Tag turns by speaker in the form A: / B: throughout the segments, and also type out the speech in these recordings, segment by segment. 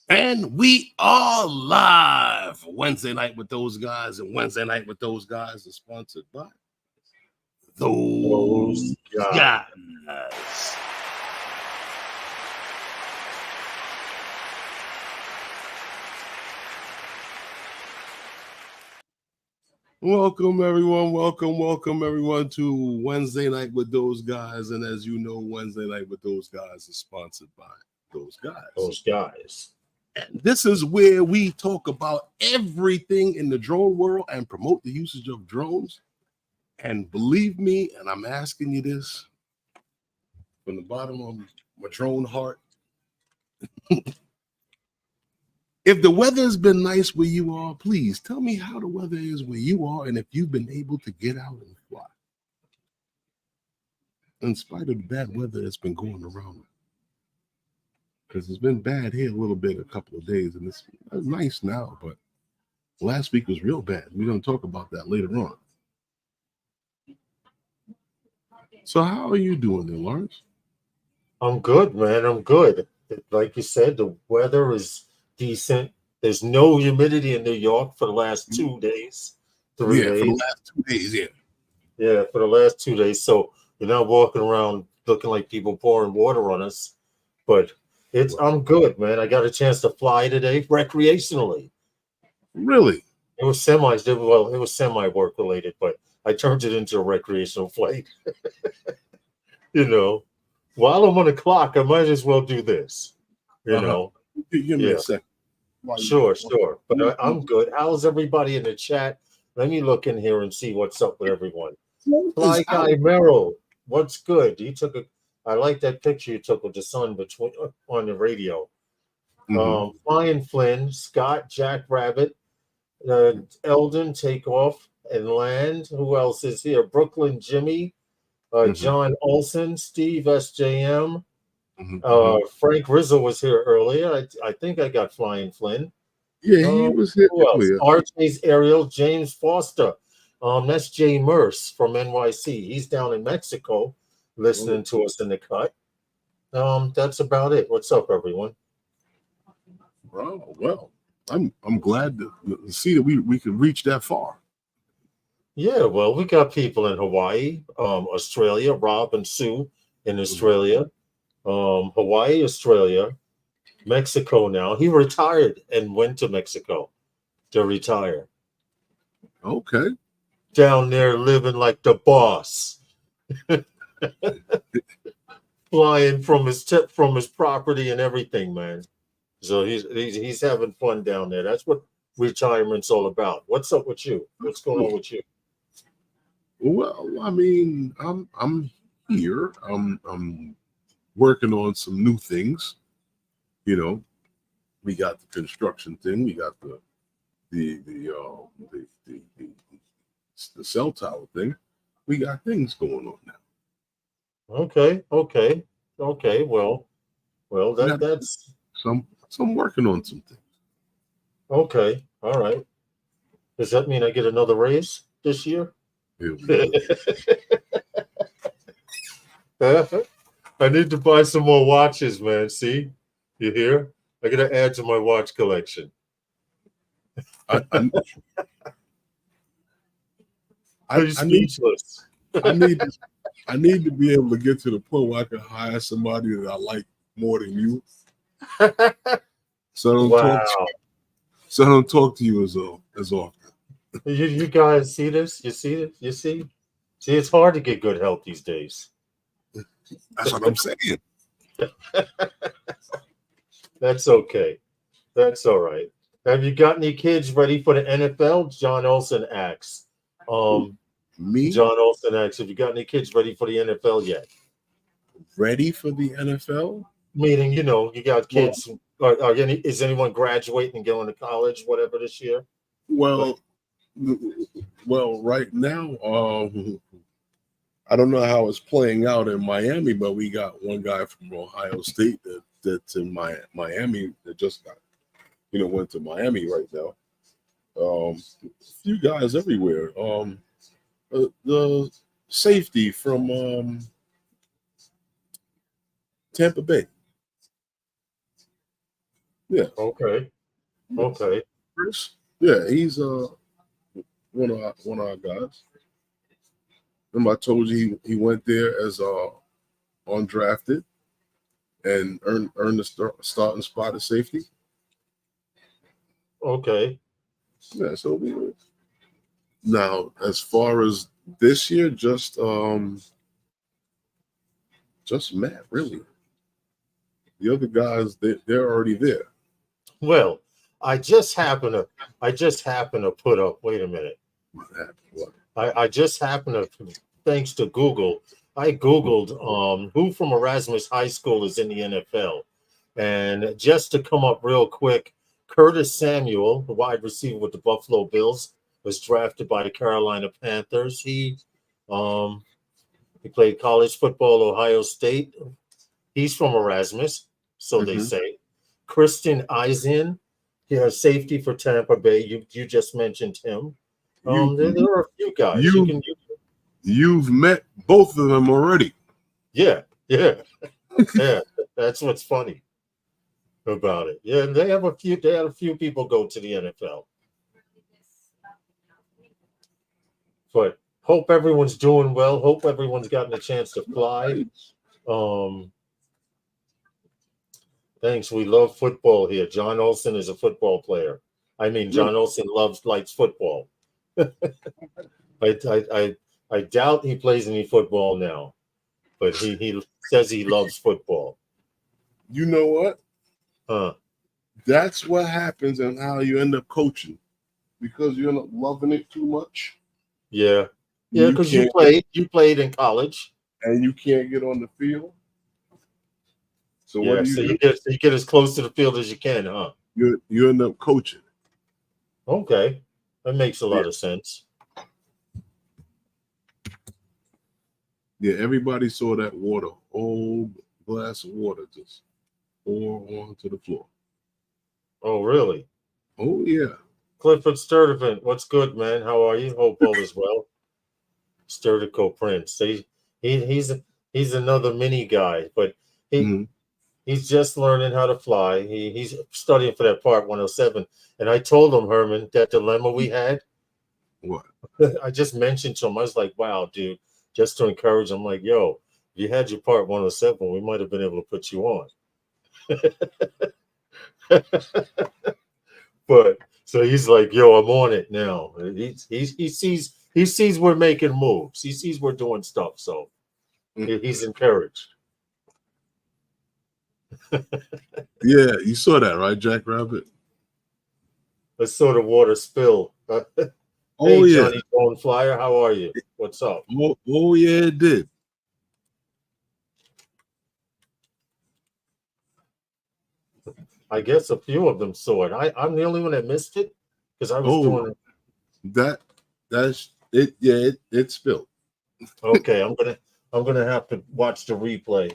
A: And we are live Wednesday night with those guys, and Wednesday night with those guys is sponsored by those guys. Welcome everyone to Wednesday night with those guys. And as you know, Wednesday night with those guys is sponsored by those guys. And this is where we talk about everything in the drone world and promote the usage of drones. And believe me, and I'm asking you this from the bottom of my drone heart. If the weather has been nice where you are, please tell me how the weather is where you are and if you've been able to get out and fly. In spite of the bad weather that's been going around. Because it's been bad here a little bit, a couple of days, and it's nice now, but last week was real bad. We're going to talk about that later on. So how are you doing there, Lawrence?
B: I'm good, man. I'm good. Like you said, the weather is decent. There's no humidity in New York for the last 2 days, 3 days.
A: For the last 2 days,
B: Yeah, for the last 2 days. So you're not walking around looking like people pouring water on us, but I'm good, man. I got a chance to fly today recreationally.
A: Really?
B: It was semi work related, but I turned it into a recreational flight. While I'm on the clock, I might as well do this.
A: Give me a second.
B: Sure. But I'm good. How's everybody in the chat? Let me look in here and see what's up with everyone. Fly Guy Merrill, what's good? I like that picture you took with the sun on the radio. Flying Flynn, Scott, Jack Rabbit, Eldon, Takeoff and Land. Who else is here? Brooklyn Jimmy, John Olson, Steve SJM. Frank Rizzo was here earlier. I think I got Flying Flynn.
A: Yeah, he was here earlier.
B: RJ's Ariel, James Foster. That's Jay Merce from NYC. He's down in Mexico listening to us in the cut. That's about it. What's up, everyone?
A: Well, I'm glad to see that we could reach that far.
B: Yeah, well, we got people in Hawaii, Australia, Rob and Sue in Australia, Hawaii, Australia, Mexico now. He retired and went to Mexico to retire.
A: Okay.
B: Down there living like the boss. Flying from his property and everything, man. So he's having fun down there. That's what retirement's all about. What's up with you? What's going on with you?
A: Well, I mean, I'm here. I'm working on some new things. We got the construction thing. We got the cell tower thing. We got things going on now.
B: Okay. Well, that's
A: some working on some things.
B: Okay. All right. Does that mean I get another raise this year? I need to buy some more watches, man. See, you hear? I gotta add to my watch collection.
A: I'm
B: speechless.
A: I need to be able to get to the point where I can hire somebody that I like more than you. So I don't talk to you as often.
B: You guys see this? You see it? You see? See, it's hard to get good help these days.
A: That's what I'm saying.
B: That's okay. That's all right. Have you got any kids ready for the NFL? John Olson asks.
A: Me?
B: John Olson asks, have you got any kids ready for the NFL yet?
A: Ready for the NFL?
B: Meaning, you got kids. Is anyone graduating and going to college, whatever, this year?
A: Well, right now, I don't know how it's playing out in Miami, but we got one guy from Ohio State that's in Miami that just got, went to Miami right now. A few guys everywhere. The safety from Tampa Bay. Yeah.
B: Okay. Okay.
A: Chris. Yeah, he's one of our guys. Remember I told you he went there as undrafted and earned the starting spot at safety.
B: Okay.
A: Yeah, so we now as far as this year, just Matt, really. The other guys, they're already there.
B: Well, I just happen to put up. Wait a minute.
A: What?
B: I just happen to, thanks to Google, I Googled who from Erasmus High School is in the NFL. And just to come up real quick, Curtis Samuel, the wide receiver with the Buffalo Bills, was drafted by the Carolina Panthers. He played college football at Ohio State. He's from Erasmus, so they say. Christian Eisen, he has safety for Tampa Bay. You just mentioned him. There are a few guys.
A: You've met both of them already.
B: Yeah. That's what's funny about it. Yeah, and they had a few people go to the NFL. But hope everyone's doing well. Hope everyone's gotten a chance to fly. Thanks. We love football here. John Olson is a football player. I mean, John Olson likes football. I doubt he plays any football now, but he says he loves football.
A: You know what?
B: Huh?
A: That's what happens and how you end up coaching, because you end up loving it too much.
B: Yeah, because you played in college,
A: and you can't get on the field. So
B: what do you do? You get as close to the field as you can, huh?
A: You end up coaching.
B: Okay, that makes a lot of sense.
A: Yeah, everybody saw that water, old glass of water, just pour onto the floor.
B: Oh, really?
A: Oh, yeah.
B: Clifford Sturdivant, what's good, man? How are you? Hope all is well. Sturdico Prince. He's another mini guy, but he's just learning how to fly. He's studying for that Part 107. And I told him, Herman, that dilemma we had.
A: What?
B: I just mentioned to him, I was like, wow, dude, just to encourage him, like, yo, if you had your Part 107, we might have been able to put you on. But so he's like, yo, I'm on it now. He sees we're making moves. He sees we're doing stuff. So he's encouraged.
A: Yeah, you saw that, right, Jack Rabbit?
B: Let's saw the water spill. Hey, Johnny Bone Flyer, how are you? What's up?
A: Oh yeah, it did.
B: I guess a few of them saw it. I'm the only one that missed it because I was doing
A: it. That's it. Yeah, it spilled.
B: Okay, I'm gonna have to watch the replay.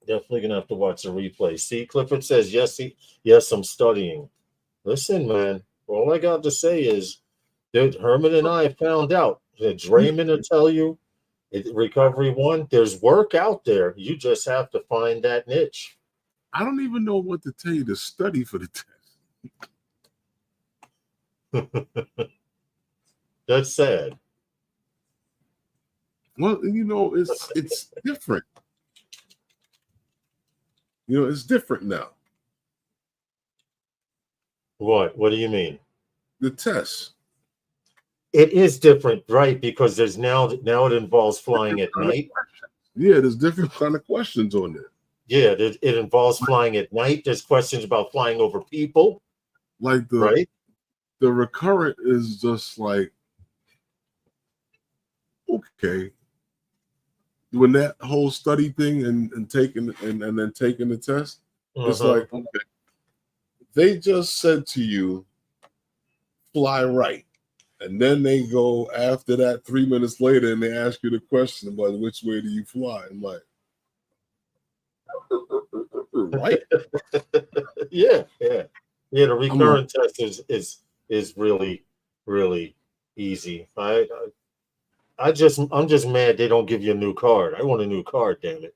B: Definitely gonna have to watch the replay. See, Clifford says yes, I'm studying. Listen, man, all I got to say is that Herman and I found out that Draymond will tell you Recovery One, there's work out there. You just have to find that niche.
A: I don't even know what to tell you to study for the
B: test. That's sad.
A: Well, it's different. It's different now.
B: What? What do you mean?
A: The test.
B: It is different, right? Because there's now it involves flying at night.
A: Yeah, there's different kind of questions on there.
B: Yeah, it involves flying at night. There's questions about flying over people.
A: Like the recurrent is just like, okay. When that whole study thing and taking and then taking the test, it's like, okay. They just said to you, fly right. And then they go after that 3 minutes later and they ask you the question about which way do you fly. I'm like, right?
B: Yeah. The recurrent test is really, really easy. I'm just mad they don't give you a new card. I want a new card, damn it.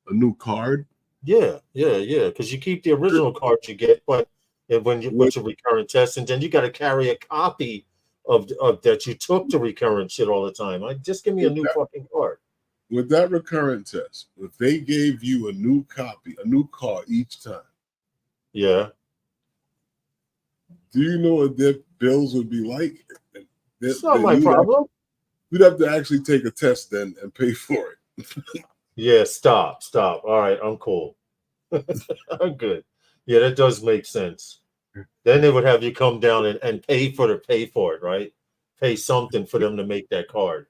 A: A new card?
B: Yeah. Because you keep the original card you get, but when you put your recurrent test, and then you got to carry a copy of that you took to recurrent shit all the time. Just give me a new fucking card.
A: With that recurrent test, if they gave you a new copy, a new card each time,
B: yeah.
A: Do you know what their bills would be like?
B: It's not my problem.
A: You'd have to actually take a test then and pay for it.
B: Yeah, stop. All right, I'm cool. I'm good. Yeah, that does make sense. Then they would have you come down and pay for it, right? Pay something for them to make that card.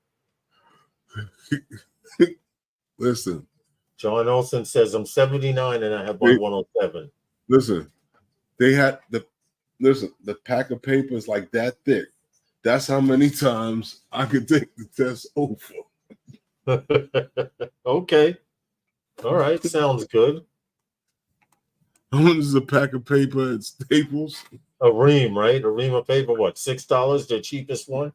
A: Listen.
B: John Olson says, I'm 79 and I have my 107.
A: Listen, the pack of papers like that thick. That's how many times I could take the test over.
B: Okay. All right. Sounds good.
A: How much is a pack of paper at Staples?
B: A ream, right? A ream of paper, what, $6? The cheapest one?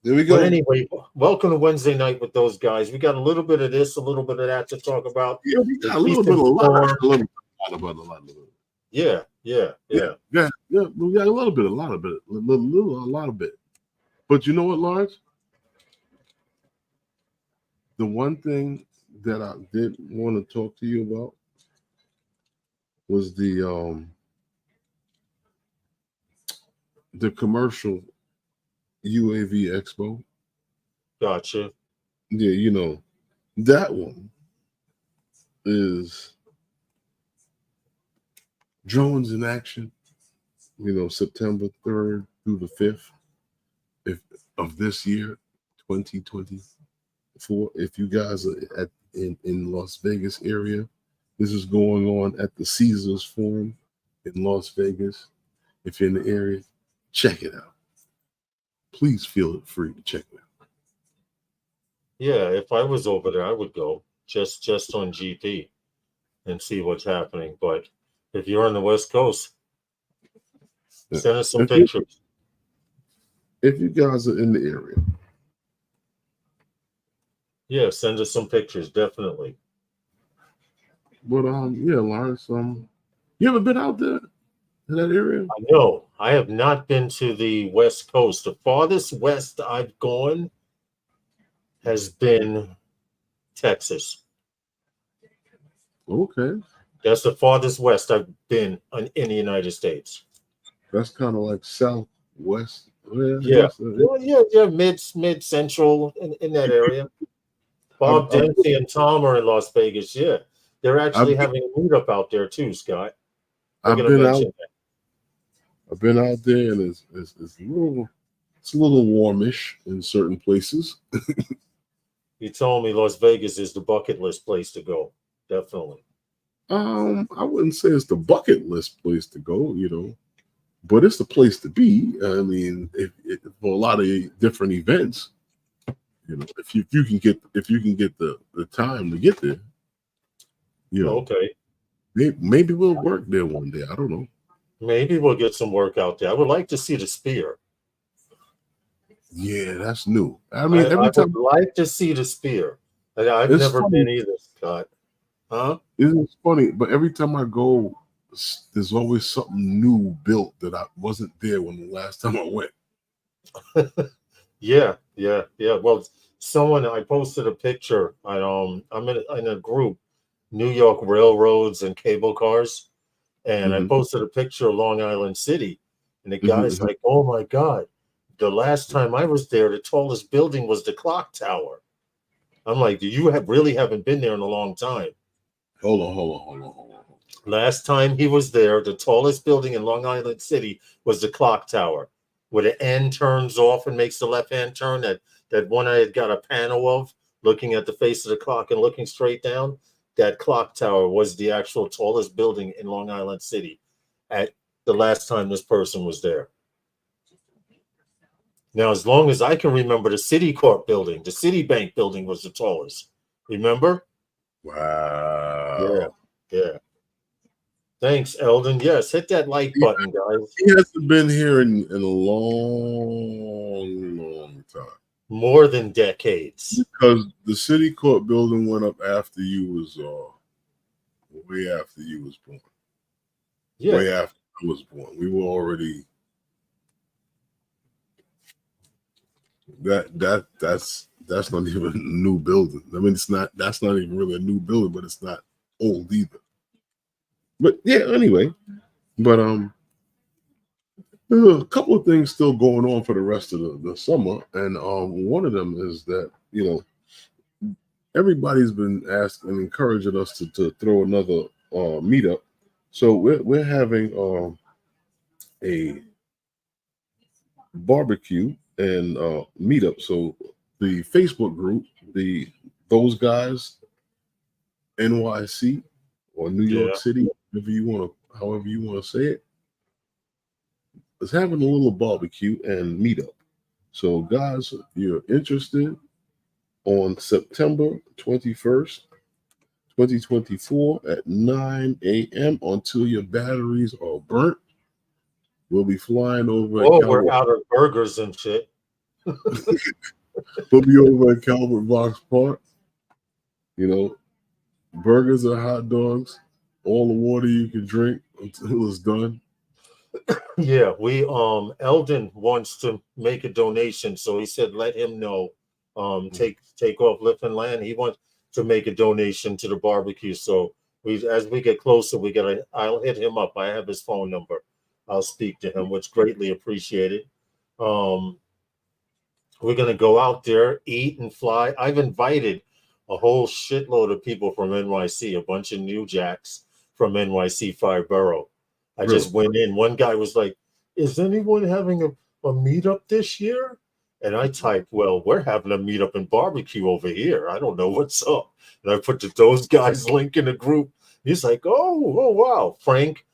A: There we go.
B: But anyway, welcome to Wednesday night with those guys. We got a little bit of this, a little bit of that to talk about.
A: Yeah, we got a little bit of a lot of it.
B: Yeah.
A: We got a lot of it. But you know what, Lawrence? The one thing that I did want to talk to you about was the commercial UAV Expo.
B: Gotcha.
A: Yeah, you know, that one is drones in action, you know, September 3rd through the 5th of this year, 2024. If you guys are in Las Vegas area, this is going on at the Caesars Forum in Las Vegas. If you're in the area, check it out. Please feel free to check it out.
B: Yeah, if I was over there, I would go just on GP and see what's happening. But if you're on the West Coast, send us some pictures.
A: If you guys are in the area.
B: Yeah, send us some pictures, definitely.
A: But yeah, Lawrence, you ever been out there in that area?
B: No, I have not been to the West Coast. The farthest west I've gone has been Texas.
A: Okay.
B: That's the farthest west I've been in the United States.
A: That's kind of like southwest.
B: Yeah, mid central in that area. Bob Dempsey and Tom are in Las Vegas. Yeah, they're actually having a meetup out there too, Scott.
A: I've been out there, and it's a little warmish in certain places.
B: You told me Las Vegas is the bucket list place to go. Definitely.
A: I wouldn't say it's the bucket list place to go, you know, but it's the place to be. I mean, for a lot of different events, you know, if you can get the time to get there, you know.
B: Okay.
A: Maybe we'll work there one day. I don't know.
B: Maybe we'll get some work out there. I would like to see the Spear.
A: Yeah, that's new. I mean,
B: I would like to see the Spear. I've never been either, Scott. Huh?
A: It's funny, but every time I go, there's always something new built that I wasn't there when the last time I went.
B: Yeah. Well, I posted a picture. I'm in a group, New York Railroads and Cable Cars, and I posted a picture of Long Island City, and the guy's like, "Oh my God, the last time I was there, the tallest building was the clock tower." I'm like, "You haven't been there in a long time."
A: Hold on.
B: Last time he was there, the tallest building in Long Island City was the clock tower, where the end turns off and makes the left-hand turn. That one I had got a panel of, looking at the face of the clock and looking straight down. That clock tower was the actual tallest building in Long Island City at the last time this person was there. Now, as long as I can remember, the Citicorp building, the Citibank building was the tallest. Remember?
A: Wow.
B: Yeah. Thanks, Eldon. Yes, hit that like button, guys.
A: He hasn't been here in a long time.
B: More than decades.
A: Because the Citicorp building went up after you was way after you was born.
B: Yeah.
A: Way after I was born. We were already that's not even a new building. I mean, that's not even really a new building, but it's not old either. But yeah, anyway. But there's a couple of things still going on for the rest of the summer, and one of them is that everybody's been asking and encouraging us to throw another meetup. So we're having a barbecue and meetup. So the Facebook group, those guys, NYC or New York City, however you want to say it, is having a little barbecue and meetup. So guys, if you're interested, on September 21st, 2024 at 9 a.m. until your batteries are burnt. We'll be flying over.
B: Oh, we're out of burgers and shit.
A: We'll be over at Calvert Vaux Park. You know, burgers or hot dogs, all the water you can drink until it's done.
B: Yeah, we Eldon wants to make a donation, so he said let him know. Take off Lift and Land. He wants to make a donation to the barbecue. So as we get closer, I'll hit him up. I have his phone number. I'll speak to him, which greatly appreciated. We're gonna go out there, eat and fly. I've invited a whole shitload of people from NYC, a bunch of new jacks from NYC 5 Borough. I just went in. One guy was like, "Is anyone having a meetup this year?" And I typed, "Well, we're having a meetup and barbecue over here. I don't know what's up." And I put those guys link in the group. He's like, "Oh wow." Frank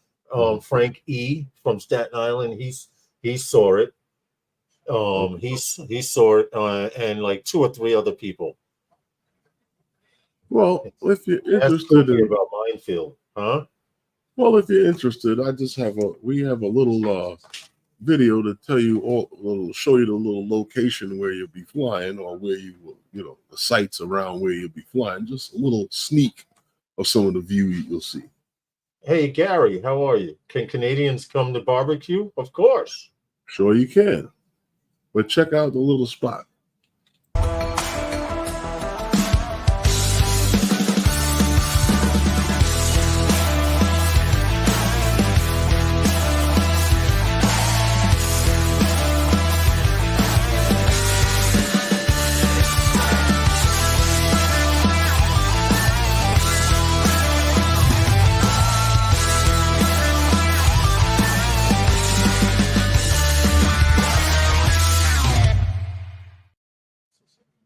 B: E from Staten Island, he saw it. He saw it, and like 2 or 3 other people.
A: Well, if you're interested
B: about Minefield, huh?
A: Well, if you're interested, we have a little video to show you the little location where you'll be flying, or where you will, the sites around where you'll be flying. Just a little sneak of some of the view you'll see.
B: Hey, Gary, how are you? Can Canadians come to barbecue? Of course.
A: Sure you can. But check out the little spot.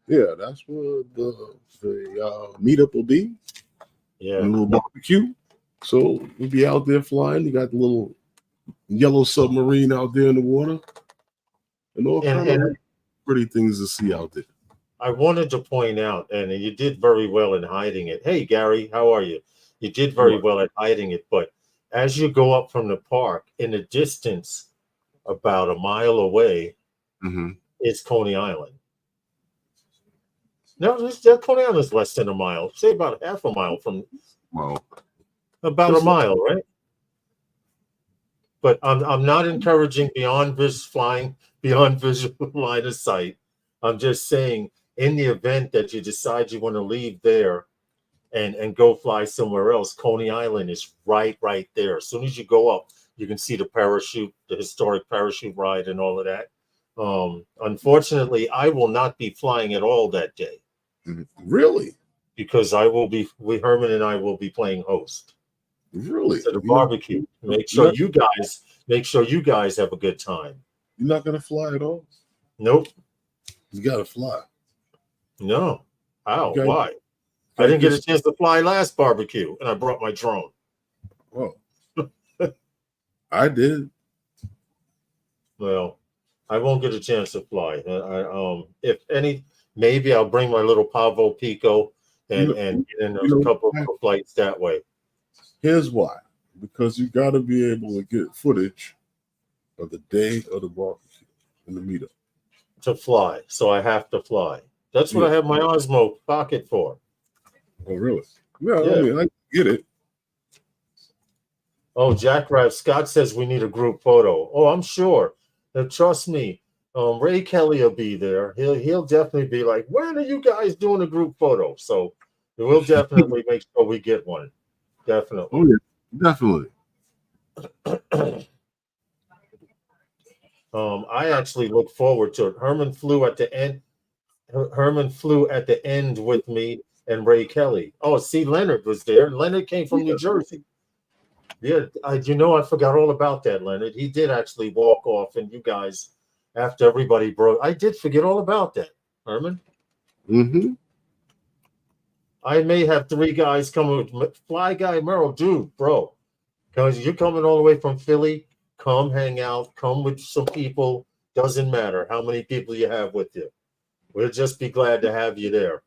A: Yeah, that's where the meetup will be.
B: Yeah,
A: a little barbecue. So we'll be out there flying. You got the little yellow submarine out there in the water, and all kinds of pretty things to see out there.
B: I wanted to point out, and you did very well in hiding it. Hey, Gary, how are you? You did very well at hiding it, but as you go up from the park, in the distance, about a mile away, is Coney Island. No, Coney Island is less than a mile. Say about half a mile from.
A: Well,
B: about a mile, right? But I'm not encouraging flying beyond visual line of sight. I'm just saying, in the event that you decide you want to leave there and go fly somewhere else, Coney Island is right there. As soon as you go up, you can see the historic parachute ride and all of that. Unfortunately, I will not be flying at all that day.
A: Really?
B: Because Herman and I will be playing host.
A: Really?
B: To the barbecue. Make sure you guys have a good time.
A: You're not gonna fly at all?
B: Nope.
A: You gotta fly.
B: No. How? Why? I didn't get a chance to fly last barbecue, and I brought my drone.
A: Oh. I did.
B: Well, I won't get a chance to fly. Maybe I'll bring my little Pavo Pico and get in a couple of flights that way.
A: Here's why. Because you got to be able to get footage of the day of the barbecue and the meetup.
B: To fly. So I have to fly. That's what I have my Osmo pocket for.
A: Oh, really? Yeah, I mean, I get it.
B: Oh, Jackrabbit Scott says we need a group photo. Oh, I'm sure. Now, trust me, Ray Kelly will be there. He'll definitely be like, when are you guys doing a group photo? So we'll definitely make sure we get one. Definitely.
A: Oh yeah, definitely.
B: I actually look forward to it. Herman flew at the end. Herman flew at the end with me and Ray Kelly. Oh, see, Leonard was there. Leonard came from New Jersey. Yeah, I forgot all about that, Leonard. He did actually walk off, and you guys, after everybody broke, I did forget all about that, Herman.
A: Mm-hmm.
B: I may have 3 guys coming with Fly Guy Merrill, dude, bro. Because you're coming all the way from Philly, come hang out, come with some people. Doesn't matter how many people you have with you. We'll just be glad to have you there.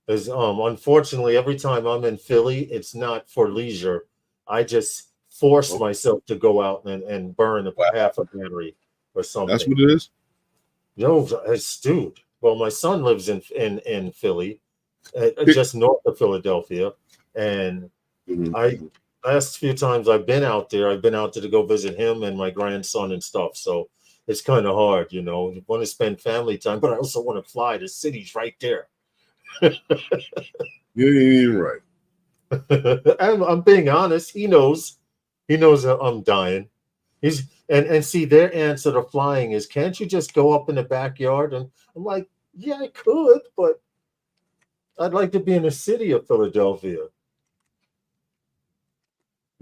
B: Because unfortunately, every time I'm in Philly, it's not for leisure. I just force myself to go out and burn half a battery or something.
A: That's what it is?
B: No, it's dude. Well, my son lives in Philly, just north of Philadelphia. And last few times I've been out there to go visit him and my grandson and stuff. So it's kind of hard, you know. You want to spend family time, but I also want to fly. The city's right there.
A: You ain't even right.
B: I'm being honest. He knows that I'm dying. And see, their answer to flying is, can't you just go up in the backyard? And I'm like, yeah, I could, but I'd like to be in the city of Philadelphia.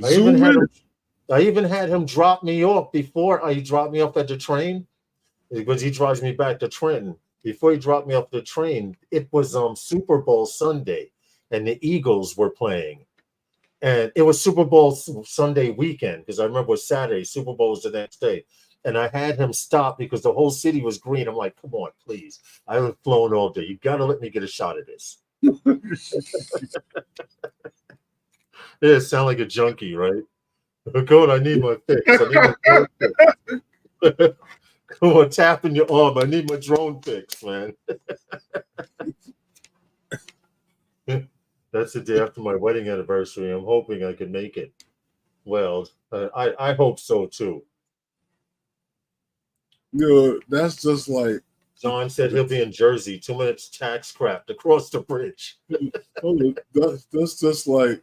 B: I even had him drop me off before he dropped me off at the train, because he drives me back to Trenton. Before he dropped me off the train, it was Super Bowl Sunday, and the Eagles were playing. And it was Super Bowl Sunday weekend, because I remember it was Saturday. Super Bowl was the next day. And I had him stop because the whole city was green. I'm like, come on, please. I haven't flown all day. You got to let me get a shot of this. Yeah, sound like a junkie, right? Go, I need my fix. I need my fix. Come on, tapping your arm. I need my drone fix, man. That's the day after my wedding anniversary. I'm hoping I can make it. Well, I hope so too.
A: You know, that's just like
B: John said he'll be in Jersey. 2 minutes tax crap to cross the bridge.
A: that's just like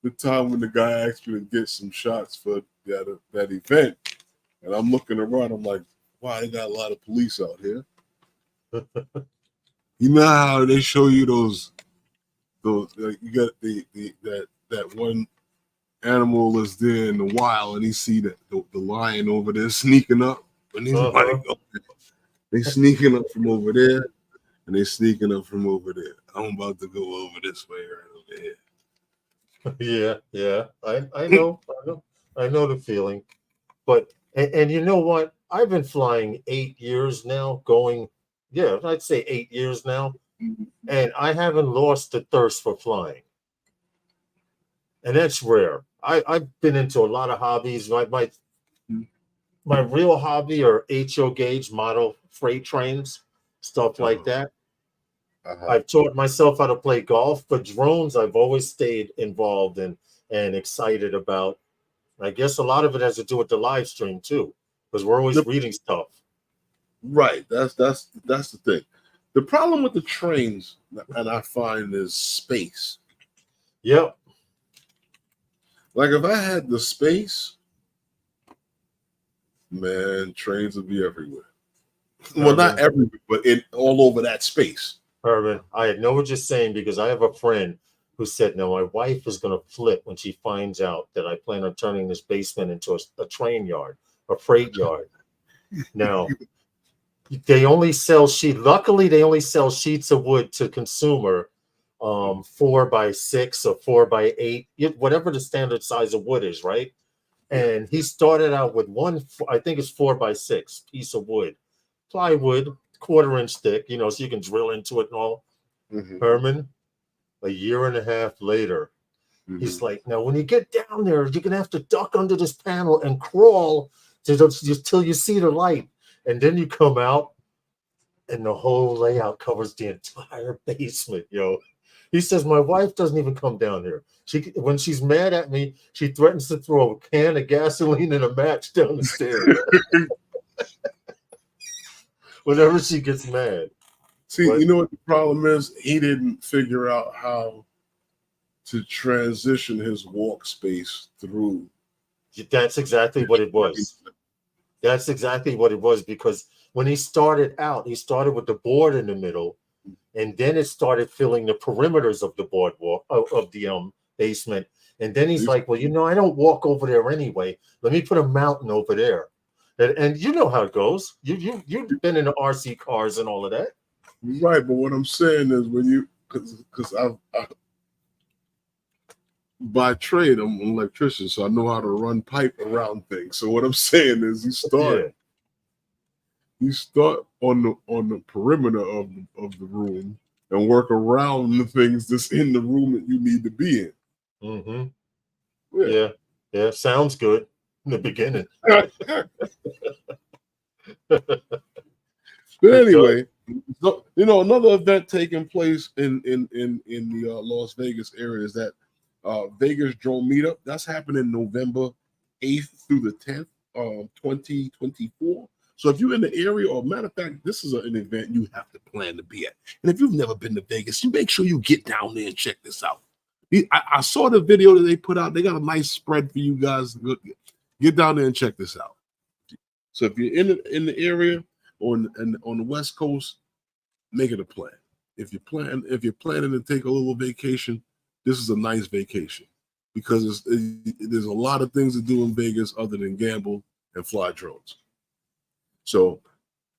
A: the time when the guy asked me to get some shots for that event, and I'm looking around. I'm like, wow, they got a lot of police out here. You know how they show you those you got that one animal is there in the wild, and he see the lion over there sneaking up, and he's like, okay. They sneaking up from over there, and they sneaking up from over there. I'm about to go over this way right over
B: here. Yeah. I know the feeling. But and you know what? I've been flying 8 years now, I'd say 8 years now, and I haven't lost the thirst for flying. And that's rare. I've been into a lot of hobbies. My real hobby are HO gauge model freight trains, stuff like that. I've taught myself how to play golf, but drones I've always stayed involved in and excited about. I guess a lot of it has to do with the live stream too, because we're always reading stuff.
A: Right. That's the thing. The problem with the trains, and I find, is space.
B: Yep.
A: Like if I had the space, man, trains would be everywhere. Well, not everywhere, but all over that space.
B: Herman, I know what you're saying, because I have a friend who said, no, my wife is going to flip when she finds out that I plan on turning this basement into a train yard, a freight yard. Now, they only sell luckily they only sell sheets of wood to consumer, 4x6 or 4x8, whatever the standard size of wood is, right? And he started out with one, I think it's 4x6 piece of wood, plywood, 1/4 inch thick, so you can drill into it and all. Herman, a year and a half later, he's like, now when you get down there, you're gonna have to duck under this panel and crawl till you see the light, and then you come out, and the whole layout covers the entire basement, yo. He says, my wife doesn't even come down here. When she's mad at me, she threatens to throw a can of gasoline and a match down the stairs. Whenever she gets mad.
A: See, you know what the problem is? He didn't figure out how to transition his walk space through.
B: That's exactly what it was. That's exactly what it was, because when he started out, he started with the board in the middle, and then it started filling the perimeters of the boardwalk of the basement. And then he's like, well, I don't walk over there anyway. Let me put a mountain over there. And you know how it goes. You've been in the RC cars and all of that.
A: Right, but what I'm saying is because I by trade, I'm an electrician, so I know how to run pipe around things. So what I'm saying is you start on the perimeter of the room and work around the things that's in the room that you need to be in.
B: Mm-hmm. Yeah. Sounds good in the beginning.
A: But anyway, so, another event taking place in the Las Vegas area is that Vegas Drone Meetup. That's happening November 8th through the 10th, 2024. So if you're in the area, or matter of fact, this is an event you have to plan to be at. And if you've never been to Vegas, you make sure you get down there and check this out. I saw the video that they put out. They got a nice spread for you guys. Get down there and check this out. So if you're in the area or on the West Coast, make it a plan. If you're planning to take a little vacation, this is a nice vacation, because there's a lot of things to do in Vegas other than gamble and fly drones. So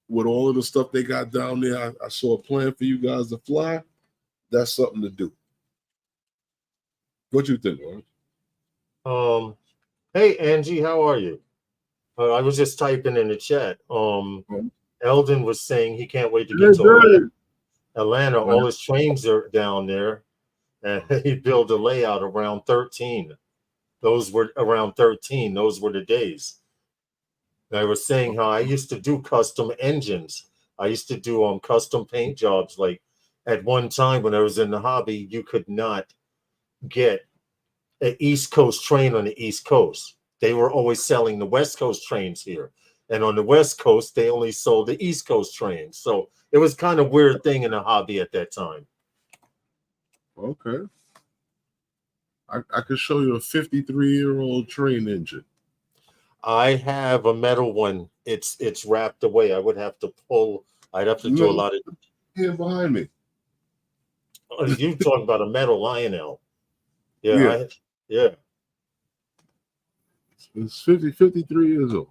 A: with all of the stuff they got down there, I saw a plan for you guys to fly. That's something to do. What you think,
B: Lawrence? Hey, Angie, how are you? I was just typing in the chat. Eldon was saying he can't wait to get to Atlanta. All his trains are down there, and he built a layout around 13. Those were around 13. Those were the days. I was saying how I used to do custom engines. I used to do custom paint jobs. Like at one time when I was in the hobby, you could not get an East Coast train on the East Coast. They were always selling the West Coast trains here. And on the West Coast, they only sold the East Coast trains. So it was kind of a weird thing in the hobby at that time.
A: Okay. I could show you a 53-year-old train engine.
B: I have a metal one. It's wrapped away. I would have to pull. I'd have to do a lot of.
A: Here behind me.
B: Oh, you talking about a metal Lionel?
A: Yeah.
B: Yeah.
A: It's 53 years old.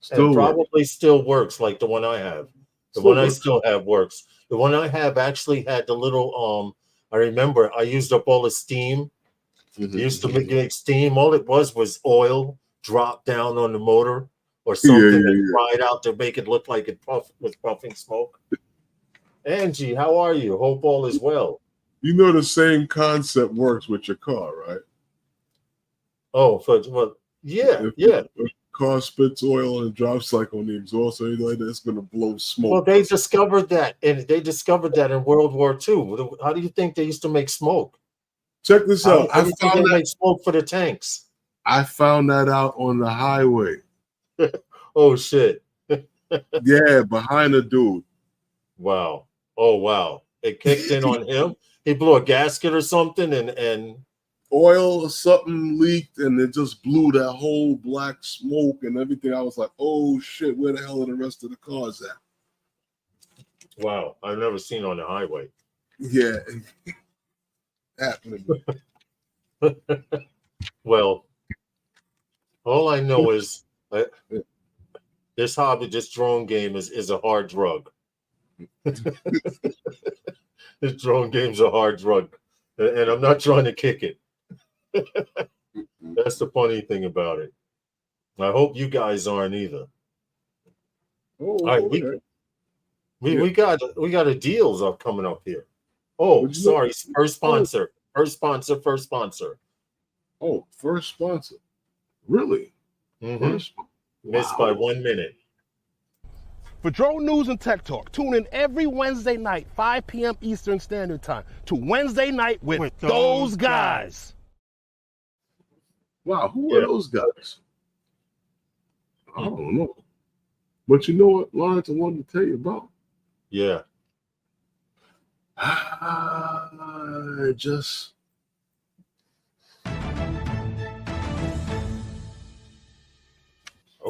B: Still probably still works like the one I have. The one I still have works. The one I have actually had the little I remember I used up all the steam. Used to make steam. All it was oil dropped down on the motor or something that dried out to make it look like it was puffing smoke. Angie, how are you? Hope all is well.
A: You know the same concept works with your car, right?
B: Oh, yeah.
A: If a car spits oil and drops like on the exhaust or anything like that, it's going to blow smoke.
B: Well, they discovered that, in World War II. How do you think they used to make smoke?
A: Check this out.
B: I found they make smoke for the tanks.
A: I found that out on the highway.
B: Oh shit!
A: Yeah, behind a dude.
B: Wow! Oh wow! It kicked in on him. He blew a gasket or something, and
A: oil or something leaked, and it just blew that whole black smoke and everything. I was like, "Oh shit! Where the hell are the rest of the cars at?"
B: Wow! I've never seen on the highway.
A: Yeah. Happening.
B: Well, all I know is this hobby, this drone game is a hard drug. This drone game's a hard drug, and I'm not trying to kick it. That's the funny thing about it. I hope you guys aren't either.
A: Oh,
B: all right,
A: okay.
B: we got a deals up coming up here. Oh, sorry. First sponsor. Oh, first sponsor.
A: Really?
B: Missed by 1 minute.
A: For drone news and tech talk, tune in every Wednesday night, 5 p.m. Eastern Standard Time, to Wednesday Night with those guys. Wow, who are those guys? I don't know. But you know what, Lawrence, I wanted to tell you about?
B: Yeah.
A: I just...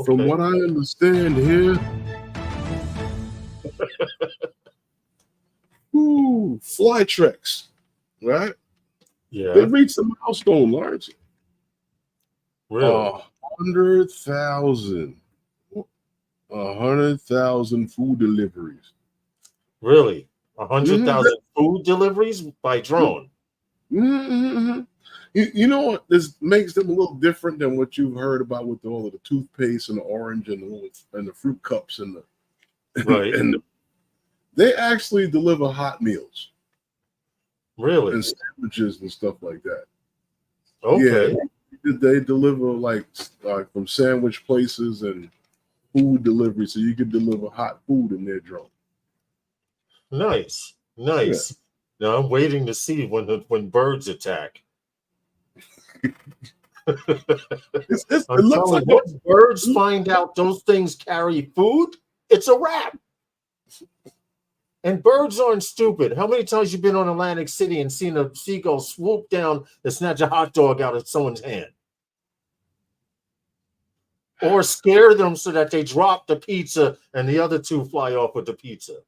A: From what I understand here, Flytrex, right?
B: Yeah.
A: They reached a milestone, Lawrence.
B: Really?
A: 100,000 food deliveries.
B: Really? 100,000 food deliveries by drone?
A: Mm-hmm. You know what? This makes them a little different than what you've heard about with all of the toothpaste and the orange and the fruit cups and the
B: right.
A: They actually deliver hot meals.
B: Really?
A: And sandwiches and stuff like that.
B: Okay.
A: Yeah, they deliver like from sandwich places and food delivery, so you can deliver hot food in their drone.
B: Nice. Yeah. Now I'm waiting to see when birds attack. I'm telling you, once birds find out those things carry food, it's a wrap. And birds aren't stupid. How many times you been on Atlantic City and seen a seagull swoop down and snatch a hot dog out of someone's hand? Or scare them so that they drop the pizza and the other two fly off with the pizza.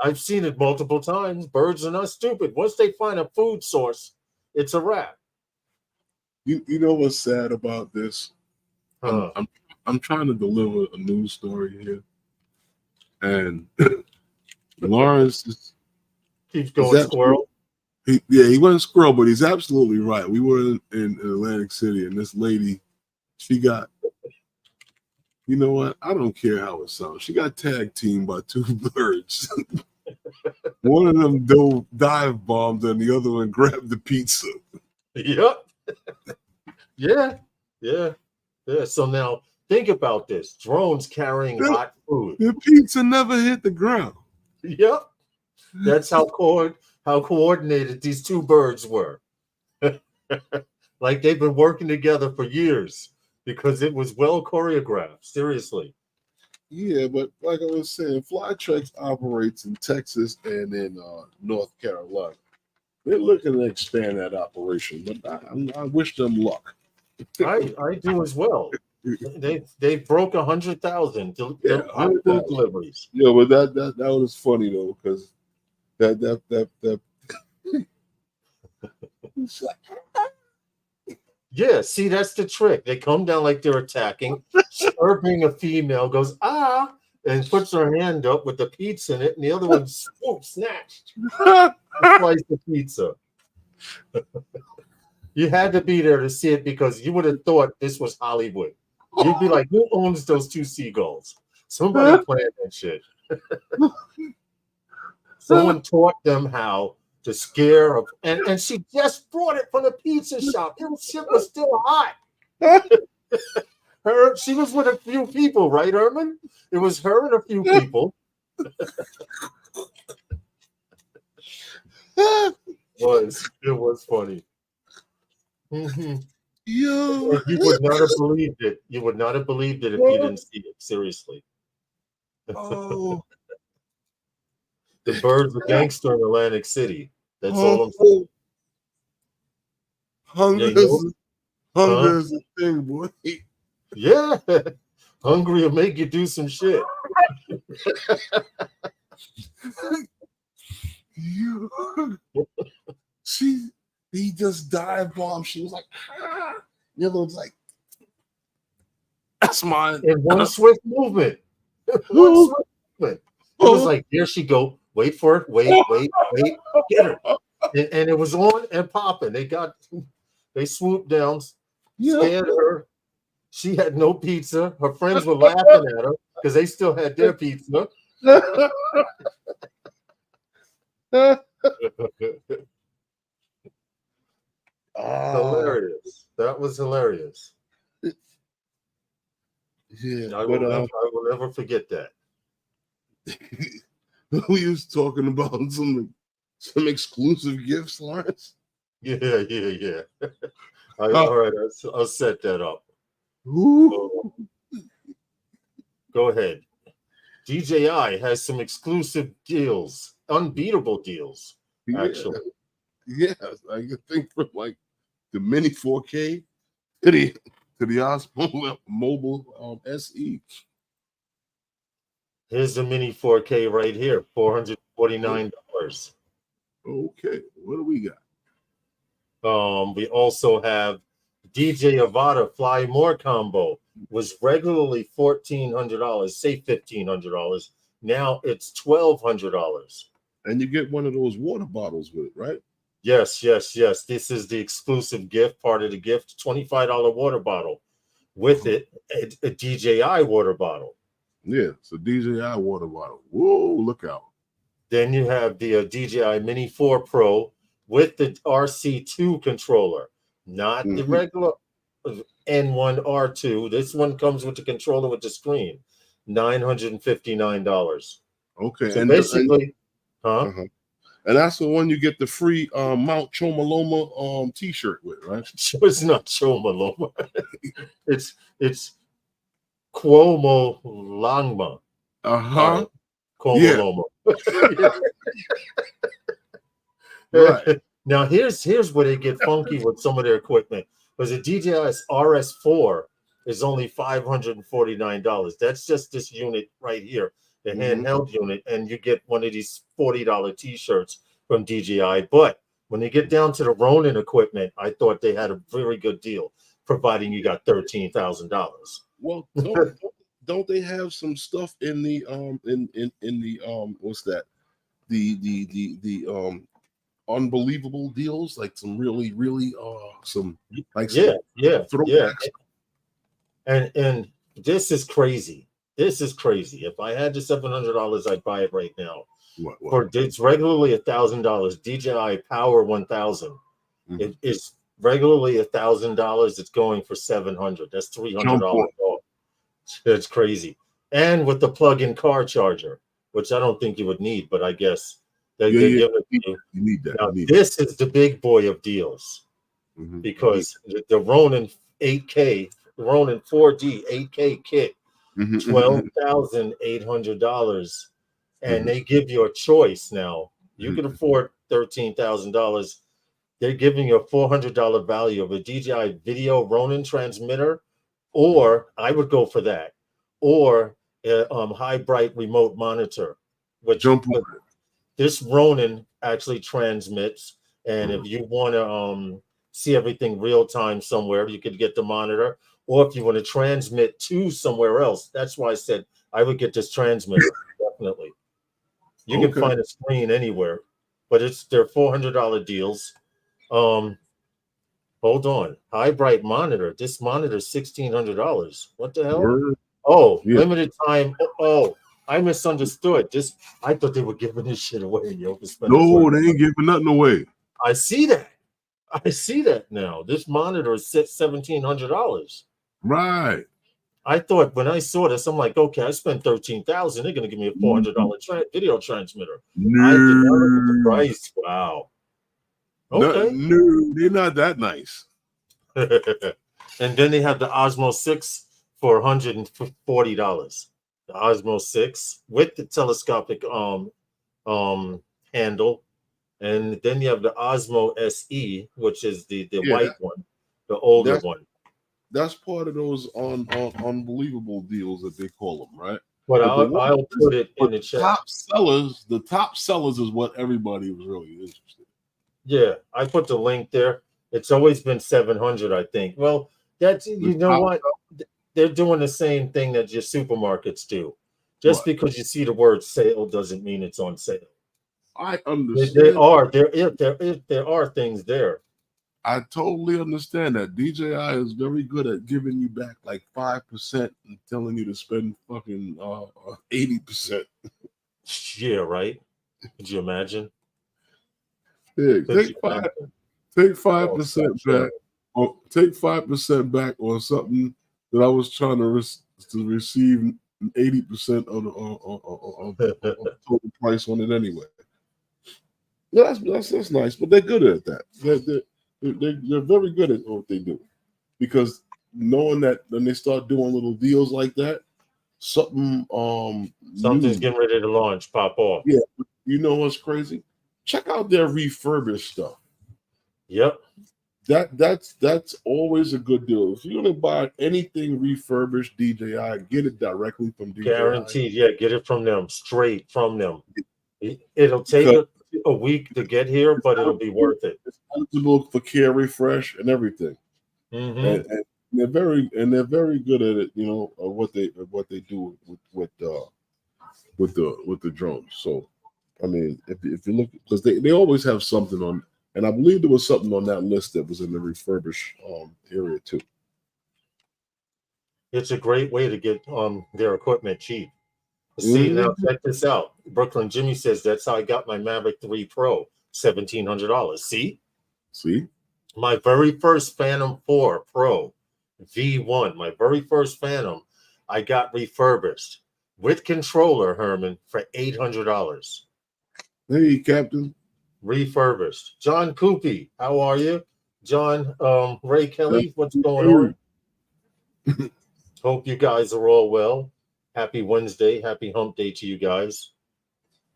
B: I've seen it multiple times. Birds are not stupid. Once they find a food source, it's a wrap.
A: You know what's sad about this? I'm trying to deliver a news story here, and Lawrence
B: keeps going squirrel.
A: He went squirrel, but he's absolutely right. We were in Atlantic City, and this lady, she got, you know what? I don't care how it sounds. She got tag teamed by two birds. One of them dive bombed, and the other one grabbed the pizza.
B: Yep. Yeah. So now think about this: drones carrying hot food.
A: The pizza never hit the ground.
B: Yep. That's how coordinated these two birds were. Like they've been working together for years because it was well choreographed. Seriously.
A: Yeah, but like I was saying, Flytrex operates in Texas and in North Carolina. They're looking to expand that operation, but I wish them luck.
B: I do as well. They broke 100,000 deliveries.
A: Yeah, but that was funny though, because that
B: yeah, see, that's the trick. They come down like they're attacking. Her being a female goes and puts her hand up with the pizza in it, and the other one snatched slice the pizza. You had to be there to see it because you would have thought this was Hollywood. You'd be like, who owns those two seagulls? Somebody planned that shit. Someone taught them how to scare her. And she just brought it from the pizza shop. Her shit was still hot. She was with a few people, right, Herman? It was her and a few people. It was funny. Mm-hmm. You would not have believed it. You would not have believed it if you didn't see it. Seriously.
A: Oh.
B: The birds are gangster in Atlantic City. That's all I'm saying.
A: Hunger is a thing, boy.
B: Yeah. Hungry will make you do some shit.
A: He just dive bombed. She was like, the other one's like, that's mine.
B: In one swift movement. It was like, here she go. Wait for it. Wait. Get her. And it was on and popping. They swooped down, scared her. She had no pizza. Her friends were laughing at her because they still had their pizza. Hilarious. That was hilarious.
A: Yeah,
B: I will never forget that.
A: We was talking about some exclusive gifts, Lawrence.
B: Yeah. All right, I'll set that up. Go ahead. DJI has some exclusive deals, unbeatable deals, actually.
A: Yeah, I can think from like the Mini 4K to the Osmo Mobile SE.
B: Here's the Mini 4K right here, $449.
A: Okay, what do we got?
B: We also have DJI Avata Fly More combo, was regularly $1,400, say $1,500. Now it's $1,200.
A: And you get one of those water bottles with it, right?
B: Yes. This is the exclusive gift, part of the gift, $25 water bottle. With it, a DJI water bottle.
A: Yeah, it's a DJI water bottle. Whoa, look out.
B: Then you have the DJI Mini 4 Pro with the RC2 controller, not the regular N1 R2. This one comes with the controller with the screen, $959.
A: Okay,
B: so basically,
A: and that's the one you get the free Mount Chomaloma t-shirt with, right?
B: It's not Chomaloma. it's Cuomo Langma.
A: Yeah.
B: Right. Now here's where they get funky with some of their equipment. Because the DJI RS4 is only $549. That's just this unit right here, the handheld unit, and you get one of these $40 t-shirts from DJI. But when you get down to the Ronin equipment, I thought they had a very good deal, providing you got $13,000.
A: Well, don't they have some stuff in the in the what's that? The unbelievable deals, like some really some like throwbacks.
B: And this is crazy. If I had the $700, I'd buy it right now.
A: What?
B: It's regularly $1,000. DJI Power 1000. It is regularly $1,000. It's going for $700. That's $300 off. It's crazy. And with the plug-in car charger, which I don't think you would need, but I guess they give it to you.
A: You need that.
B: Now, this is the big boy of deals, because the Ronin 8K, Ronin 4D 8K kit, $12,800, and they give you a choice now. You can afford $13,000. They're giving you a $400 value of a DJI video Ronin transmitter, or I would go for that, or a high bright remote monitor. Which this Ronin actually transmits, and if you want to see everything real time somewhere, you could get the monitor, or if you want to transmit to somewhere else. That's why I said I would get this transmitter. Definitely, you can find a screen anywhere, but they're $400 deals. Hold on, high bright monitor. This monitor is $1,600. What the hell? Limited time. I misunderstood. I thought they were giving this shit away. No,
A: they ain't giving nothing away.
B: I see that now. This monitor is $1,700.
A: Right.
B: I thought when I saw this, I'm like, okay, I spent $13,000. They're gonna give me a $400 video transmitter. I did not look at the price. Wow. Okay.
A: No, they're not that nice.
B: And then they have the Osmo 6 for $140. The Osmo 6 with the telescopic handle, and then you have the Osmo SE, which is the white one, the older one.
A: That's part of those unbelievable deals that they call them, right?
B: But I'll put it in the chat.
A: The top sellers is what everybody was really interested in.
B: Yeah, I put the link there. It's always been $700, I think. Well, that's what. They're doing the same thing that your supermarkets do. Just because you see the word sale doesn't mean it's on sale.
A: I understand.
B: There are things there.
A: I totally understand that. DJI is very good at giving you back like 5% and telling you to spend fucking 80%.
B: Yeah, right. Could you imagine?
A: Yeah, take 5% back, or take 5% back on something that I was trying to receive 80% of the total price on it anyway. Yeah, that's nice, but they're good at that. They're very good at what they do, because knowing that when they start doing little deals like that, something's
B: getting ready to launch, pop off.
A: Yeah, you know what's crazy? Check out their refurbished stuff.
B: Yep.
A: That's always a good deal. If you're gonna buy anything refurbished DJI, get it directly from DJI.
B: Guaranteed, yeah, get it from them, straight from them. It'll take a week to get here, but it'll be worth it.
A: It's eligible for care refresh and everything.
B: Mm-hmm.
A: And they're very good at it, you know, what they do with the drones. So I mean, if you look, because they always have something on, and I believe there was something on that list that was in the refurbished area too.
B: It's a great way to get their equipment cheap. See, now check this out. Brooklyn Jimmy says that's how I got my Mavic 3 Pro, $1,700. See, my very first Phantom 4 Pro V1, my very first Phantom, I got refurbished with controller, Herman, for $800.
A: Hey, Captain.
B: Refurbished. John Coopy, how are you? John Ray Kelly, what's going on? Hope you guys are all well. Happy Wednesday. Happy hump day to you guys.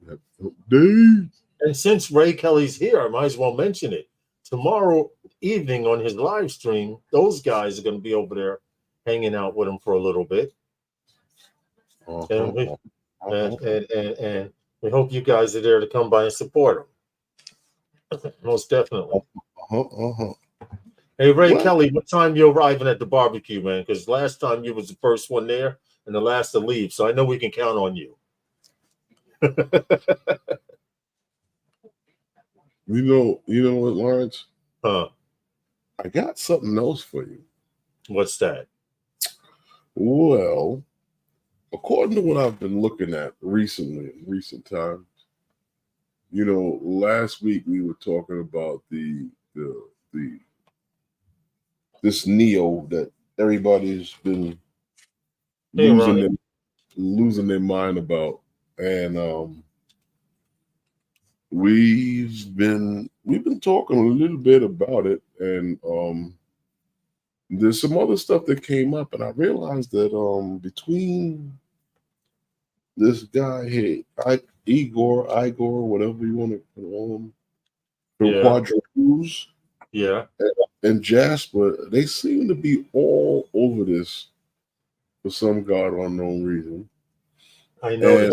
A: Happy hump day.
B: And since Ray Kelly's here, I might as well mention it. Tomorrow evening on his live stream, those guys are going to be over there hanging out with him for a little bit. And we hope you guys are there to come by and support him. Most definitely. Hey, Ray Kelly, what time you arriving at the barbecue, man? Because last time you was the first one there and the last to leave, so I know we can count on you.
A: You know what, Lawrence?
B: Huh?
A: I got something else for you.
B: What's that?
A: Well, according to what I've been looking at recently, in recent times, you know, last week we were talking about this Neo that everybody's been losing their mind about, and we've been talking a little bit about it, and there's some other stuff that came up, and I realized that between this guy here, Igor, whatever you want to call him, from Quadro and Jasper, they seem to be all over this for some god unknown reason.
B: I know.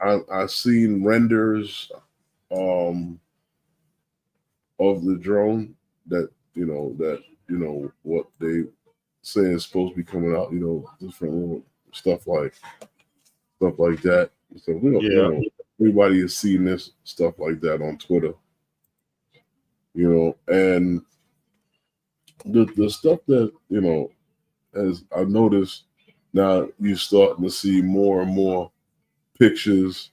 A: I've seen renders of the drone that what they say is supposed to be coming out, you know, different little stuff like that. So everybody is seeing this stuff like that on Twitter, you know, and the stuff that, you know, as I noticed, now you're starting to see more and more pictures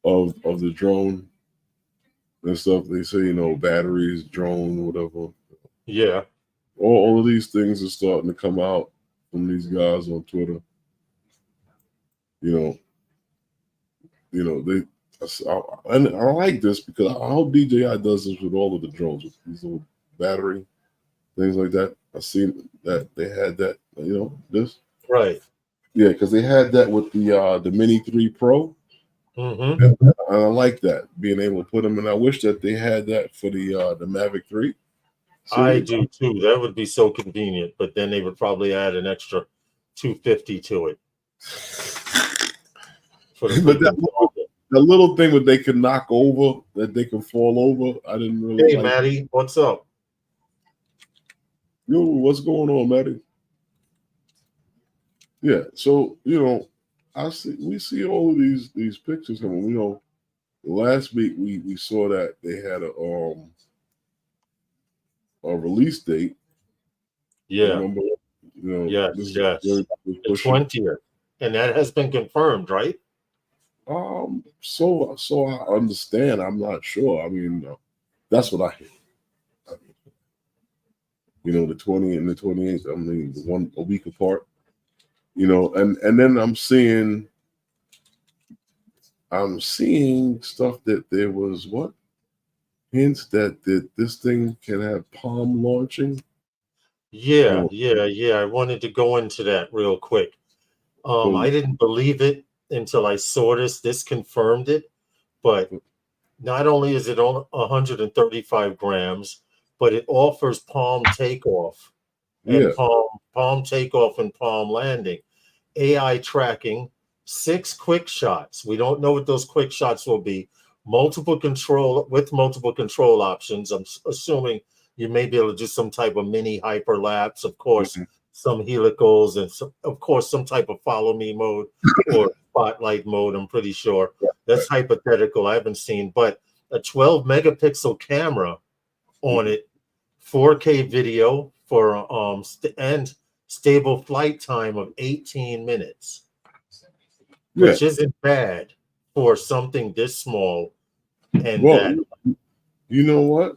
A: of the drone and stuff. They say, you know, batteries, drone, whatever.
B: Yeah.
A: All of these things are starting to come out from these guys on Twitter. I like this because I hope DJI does this with all of the drones, with these little battery things like that. I've seen that they had that, you know, this.
B: Right.
A: Yeah, because they had that with the Mini 3 Pro.
B: Mm-hmm.
A: And I like that, being able to put them in. I wish that they had that for the Mavic 3.
B: I do too. That would be so convenient, but then they would probably add an extra $250 to it.
A: But that little thing that they can knock over, that they can fall over, I didn't really.
B: Hey, Maddie, what's up?
A: Yo, what's going on, Maddie? Yeah, so you know, we see all of these pictures coming. You know, last week we saw that they had a release date.
B: Yeah.
A: Remember, you know,
B: yes. The 20th, and that has been confirmed, right?
A: So I understand. I'm not sure. I mean, that's what I hear. You know, the 20th and the 28th. I mean, a week apart. You know, and then I'm seeing stuff that there was what hints that this thing can have palm launching.
B: Yeah, yeah. I wanted to go into that real quick. I didn't believe it until I saw this. This confirmed it. But not only is it on 135 grams, but it offers palm takeoff and
A: Yeah.
B: palm takeoff and palm landing, AI tracking, 6 quick shots. We don't know what those quick shots will be. Multiple control options. I'm assuming you may be able to do some type of mini hyperlapse, of course, some helicals, and of course some type of follow me mode or spotlight mode. I'm pretty sure that's hypothetical. I haven't seen, but a 12 megapixel camera on it, 4K video for and stable flight time of 18 minutes, which isn't bad for something this small. And
A: well, you know what?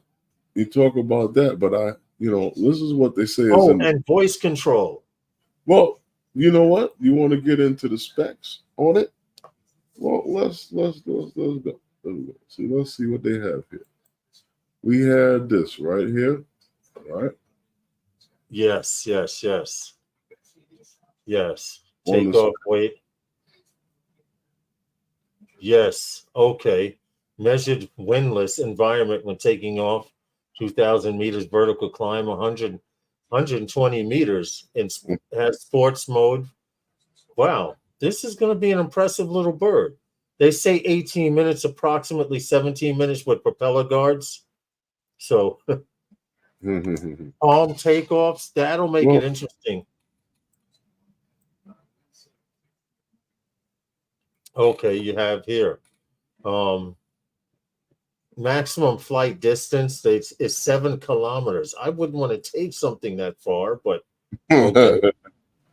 A: You talk about that, but this is what they say.
B: And voice control.
A: Well, you know what? You want to get into the specs on it? Well, let's go. See, let's see what they have here. We had this right here, right?
B: Yes. Take off weight. Yes. Okay. Measured windless environment when taking off, 2,000 meters vertical climb, 120 meters, and has sports mode. Wow. This is going to be an impressive little bird. They say 18 minutes, approximately 17 minutes with propeller guards. So palm takeoffs, that'll make it interesting. Okay, you have here maximum flight distance is 7 kilometers. I wouldn't want to take something that far, but okay.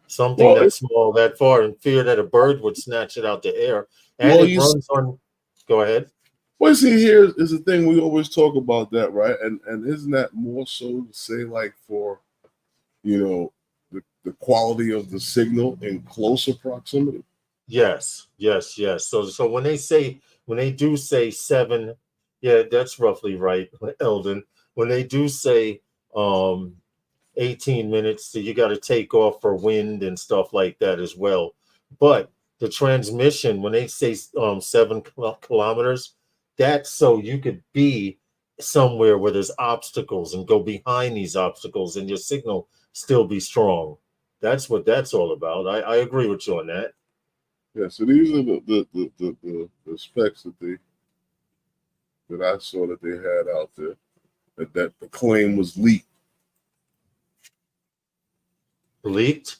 B: Something that small that far, and fear that a bird would snatch it out the air. And it runs on. Go ahead.
A: Well, see, here is the thing, we always talk about that, right? And isn't that more so to say, like, for the quality of the signal in closer proximity?
B: Yes. So when they do say 7, yeah, that's roughly right, Eldon. When they do say 18 minutes, so you got to take off for wind and stuff like that as well. But the transmission, when they say 7 kilometers, that's so you could be somewhere where there's obstacles and go behind these obstacles and your signal still be strong. That's what that's all about. I agree with you on that.
A: Yeah, so these are the specs that I saw that they had out there, that the claim was leaked.
B: Leaked?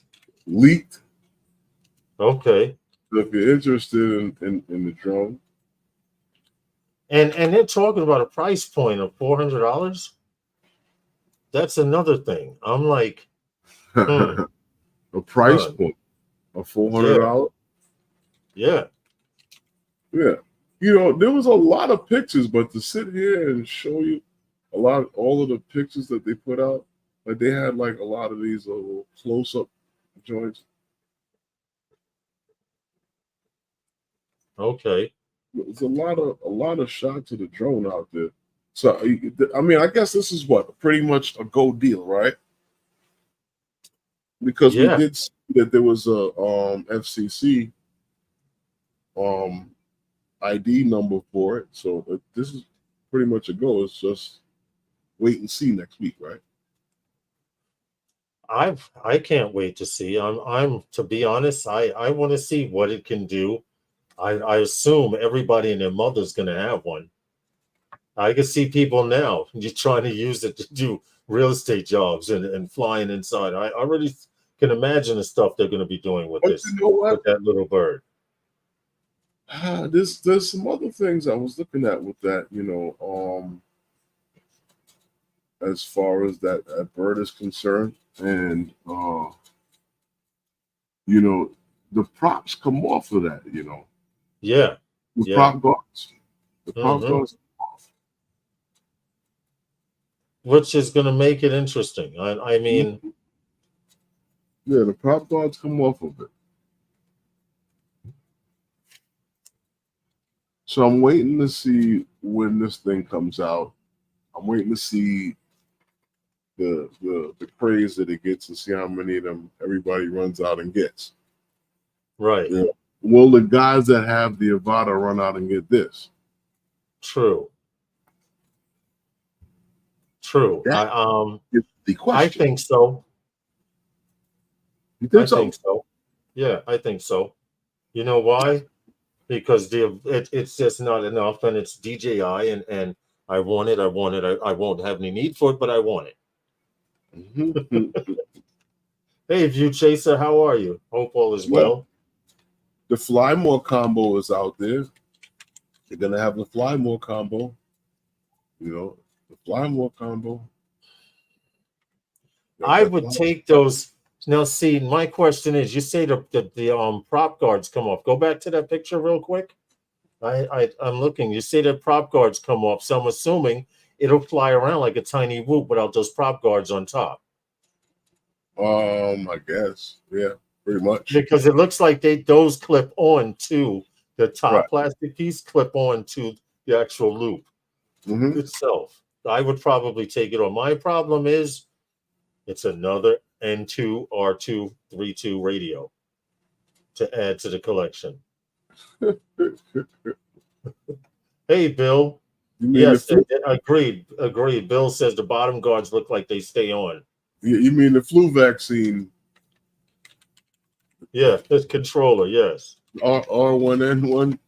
B: Okay.
A: So if you're interested in the drone.
B: And they're talking about a price point of $400. That's another thing. I'm like,
A: a price point of $400.
B: Yeah.
A: There was a lot of pictures, but to sit here and show you all of the pictures that they put out, like they had like a lot of these little close-up joints.
B: Okay.
A: There's a lot of shots of the drone out there. So I mean, I guess this is pretty much a go deal, right? Because we did see that there was a FCC ID number for it. So this is pretty much a go. It's just wait and see next week, right?
B: I can't wait to see. I'm to be honest, I want to see what it can do. I assume everybody and their mother's going to have one. I can see people now just trying to use it to do real estate jobs and flying inside. I already can imagine the stuff they're going to be doing with this, with that little bird.
A: There's some other things I was looking at with that, as far as that bird is concerned, and the props come off of that,
B: Yeah.
A: The prop guards. The prop guards.
B: Which is going to make it interesting. I mean,
A: Yeah, the prop guards come off of it. So I'm waiting to see when this thing comes out. I'm waiting to see the craze that it gets and see how many of them everybody runs out and gets.
B: Right.
A: Yeah. Will the guys that have the Avata run out and get this?
B: True.
A: That is the question.
B: I think so.
A: You think so?
B: I think so. Yeah, I think so. You know why? Because it's just not enough, and it's DJI, and I want it. I won't have any need for it, but I want it.
A: Mm-hmm.
B: Hey, View Chaser, how are you? Hope all is well.
A: The Fly More combo is out there. They're gonna have the Fly More combo. You know, the Fly More combo.
B: I would take those. Now, see, my question is: you say the prop guards come off. Go back to that picture real quick. I'm looking. You say the prop guards come off, so I'm assuming it'll fly around like a tiny whoop without those prop guards on top.
A: I guess, yeah, pretty much.
B: Because it looks like those clip on to the top
A: Right.
B: plastic piece, clip on to the actual loop itself. I would probably take it on. My problem is it's another N2 R2 32 radio to add to the collection. Hey, Bill. Yes, agreed. Bill says the bottom guards look like they stay on.
A: You mean the flu vaccine?
B: Yeah, this controller, yes.
A: R1N1.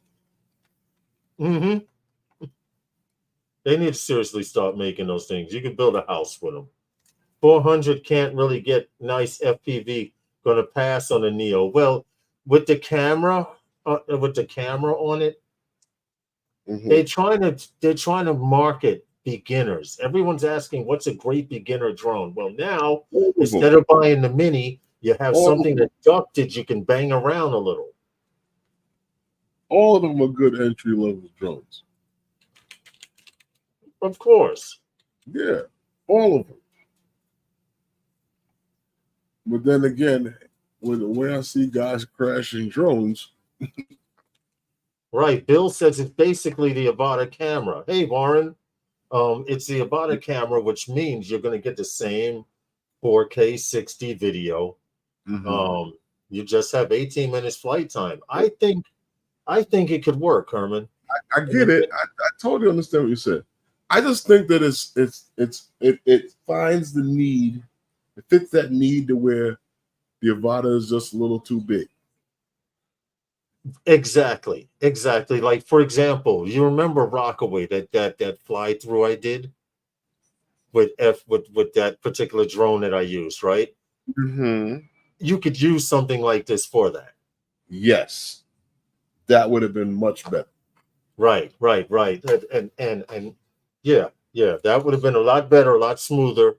B: They need to seriously start making those things. You can build a house with them. 400 can't really get nice FPV. Going to pass on the Neo. Well, with the camera on it, they're trying to market beginners. Everyone's asking, what's a great beginner drone? Well, now instead of buying the mini, you have something that ducted you can bang around a little.
A: All of them are good entry level drones.
B: Of course.
A: Yeah, all of them. But then again, when I see guys crashing drones.
B: Right. Bill says it's basically the Avata camera. Hey, Warren. It's the Avata camera, which means you're going to get the same 4K 60 video. You just have 18 minutes flight time. I think it could work, Herman.
A: I get it. I totally understand what you said. I just think that it finds the need. It fits that need to where the Avata is just a little too big.
B: Exactly. Like, for example, you remember Rockaway, that fly through I did with that particular drone that I used, right? You could use something like this for that.
A: Yes, that would have been much better.
B: Right. And yeah, that would have been a lot better, a lot smoother,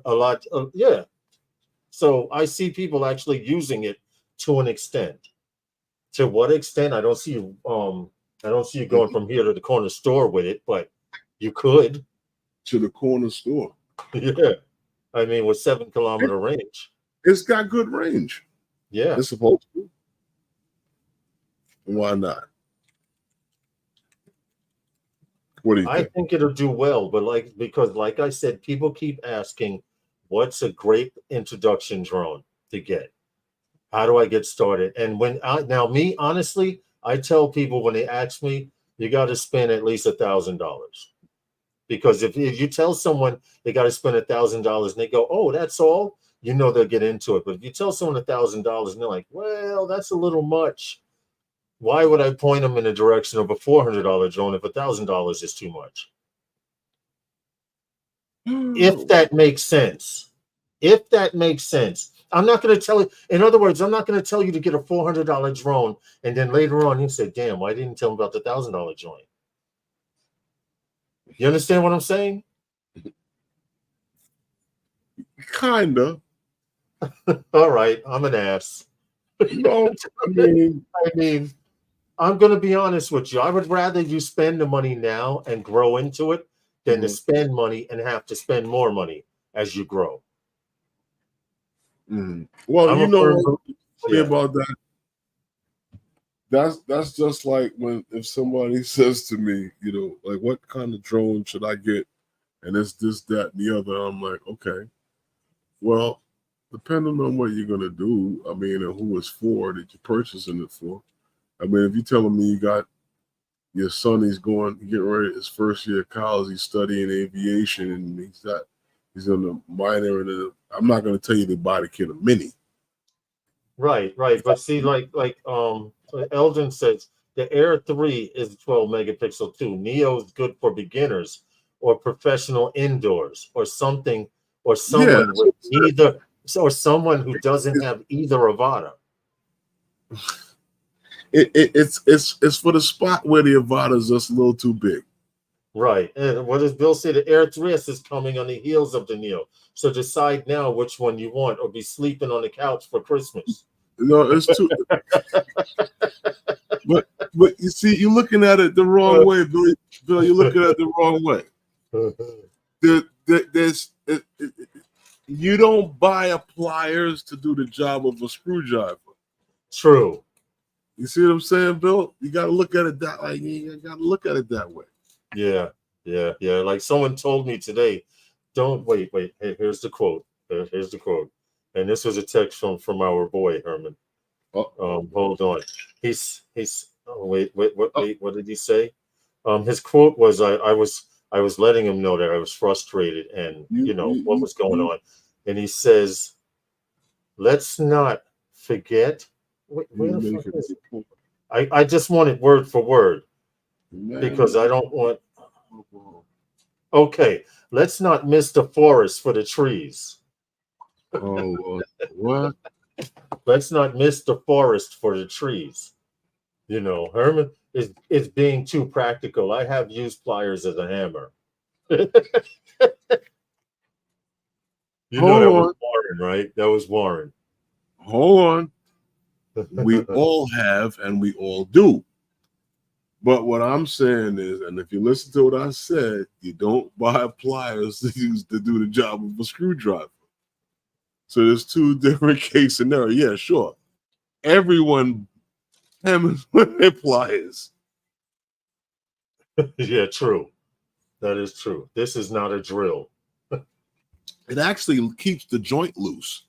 B: a lot. Yeah. So I see people actually using it to an extent. To what extent? I don't see you going from here to the corner store with it, but you could.
A: To the corner store.
B: Yeah. I mean, with 7-kilometer range.
A: It's got good range.
B: Yeah.
A: It's supposed to. Why not? What do you think?
B: I think it'll do well, but because like I said, people keep asking, what's a great introduction drone to get? How do I get started? And honestly, I tell people when they ask me, you got to spend at least $1,000. Because if you tell someone they got to spend $1,000 and they go, oh, that's all, they'll get into it. But if you tell someone $1,000 and they're like, well, that's a little much, why would I point them in the direction of a $400 drone if $1,000 is too much? If that makes sense. I'm not going to tell you. In other words, I'm not going to tell you to get a $400 drone, and then later on you say, "Damn, why didn't you tell me about the $1,000 joint?" You understand what I'm saying?
A: Kinda.
B: All right, I'm an ass.
A: No,
B: I mean, I'm going to be honest with you. I would rather you spend the money now and grow into it than to spend money and have to spend more money as you grow.
A: Well,
B: I'm
A: you
B: a
A: know
B: firm.
A: what
B: Yeah.
A: about that? That's just like when if somebody says to me, you know, like what kind of drone should I get? And it's this, that, and the other. I'm like, okay, well, depending on what you're gonna do, I mean, and who it's for that you're purchasing it for. I mean, if you're telling me you got your son, he's getting ready his first year of college, he's studying aviation, and he's in the minor, and I'm not gonna tell you to buy the kid a mini.
B: Right. But see, Eldon says the Air 3 is 12 megapixel too. Neo is good for beginners or professional indoors or something, or
A: Yeah,
B: someone with either, or someone who doesn't have either Avata.
A: it's for the spot where the Avata is just a little too big.
B: Right. And what does Bill say? The Air 3S is coming on the heels of the Neo. So decide now which one you want, or be sleeping on the couch for Christmas.
A: No, it's too. but you see, you're looking at it the wrong way, Bill. Bill, you're looking at it the wrong way. You don't buy pliers to do the job of a screwdriver.
B: True.
A: You see what I'm saying, Bill? You got to look at it that like you got to look at it that way.
B: Yeah. Like someone told me today, don't wait. Hey, here's the quote. Here's the quote. And this was a text from our boy Herman. Hold on. He's oh, wait, what did he say? His quote was I was letting him know that I was frustrated and what was going on. And he says, let's not forget. Where the fuck is it? I just want it word for word because I don't want. Okay, let's not miss the forest for the trees.
A: Oh, what?
B: Let's not miss the forest for the trees. Herman is being too practical. I have used pliers as a hammer.
A: Hold
B: That
A: on.
B: was Warren, right? That was Warren.
A: Hold on. We all have and we all do. But what I'm saying is, and if you listen to what I said, you don't buy pliers to do the job of a screwdriver. So there's two different case scenarios. Yeah, sure. Everyone hammers with their pliers.
B: Yeah, true. That is true. This is not a drill.
A: It actually keeps the joint loose.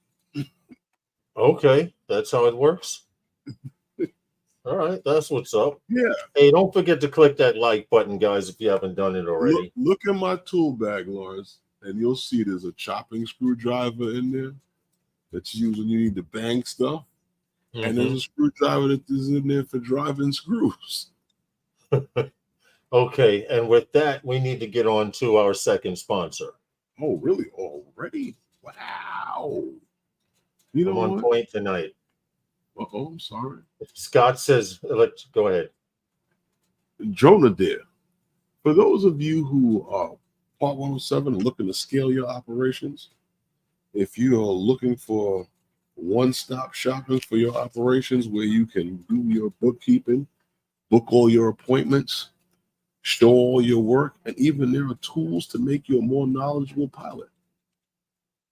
B: Okay, that's how it works. All right, that's what's up.
A: Yeah.
B: Hey, don't forget to click that like button, guys, if you haven't done it already.
A: Look in my tool bag, Lawrence, and you'll see there's a chopping screwdriver in there that you use when you need to bang stuff. Mm-hmm. And there's a screwdriver that is in there for driving screws.
B: Okay, and with that, we need to get on to our second sponsor.
A: Oh, really? Already? Wow.
B: I'm on point tonight.
A: I'm sorry.
B: Scott says, go ahead.
A: Dronadeer. For those of you who are Part 107 looking to scale your operations, if you are looking for one-stop shopping for your operations where you can do your bookkeeping, book all your appointments, show all your work, and even there are tools to make you a more knowledgeable pilot.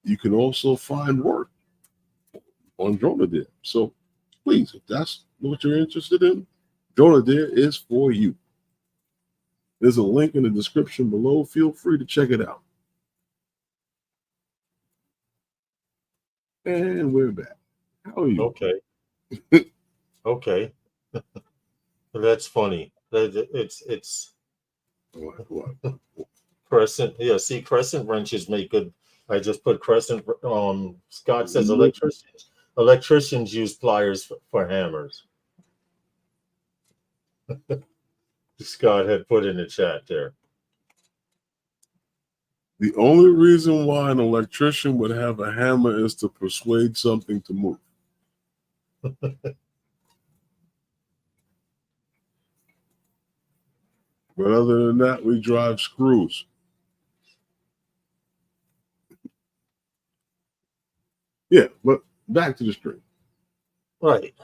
A: You can also find work on Dronadeer. So please, if that's what you're interested in, Dronadeer is for you. There's a link in the description below. Feel free to check it out. And we're back. How are you?
B: Okay. Okay. That's funny. It's
A: what?
B: Crescent. Yeah, see, crescent wrenches make good. I just put crescent. Scott says electricians use pliers for hammers. Scott had put in the chat there.
A: The only reason why an electrician would have a hammer is to persuade something to move. But other than that, we drive screws. Yeah, but back to the stream.
B: Right.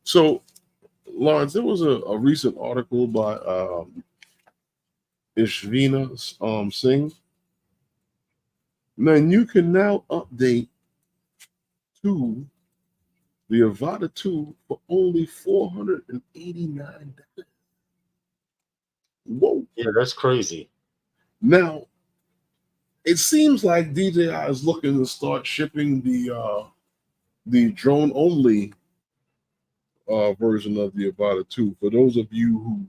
A: So, Lawrence, there was a recent article by Ishvina Singh. Then you can now update 2, the Avata 2 for only $489. Whoa.
B: Yeah, that's crazy.
A: Now, it seems like DJI is looking to start shipping the drone only version of the Avata 2. For those of you who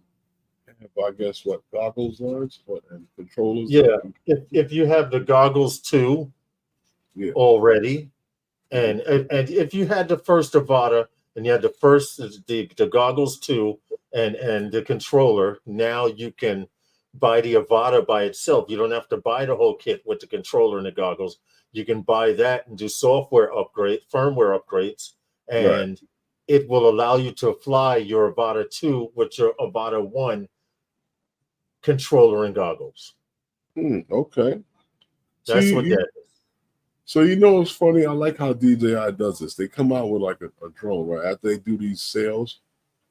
A: have, I guess, what, goggles on and controllers.
B: Yeah, if you have the goggles too, already, and if you had the first Avata and you had the goggles too, and the controller, now you can buy the Avata by itself. You don't have to buy the whole kit with the controller and the goggles. You can buy that and do firmware upgrades, and it will allow you to fly your Avata 2 with your Avata 1 controller and goggles.
A: Okay.
B: That's what that is.
A: So you know what's funny? I like how DJI does this. They come out with like a drone, right? After they do these sales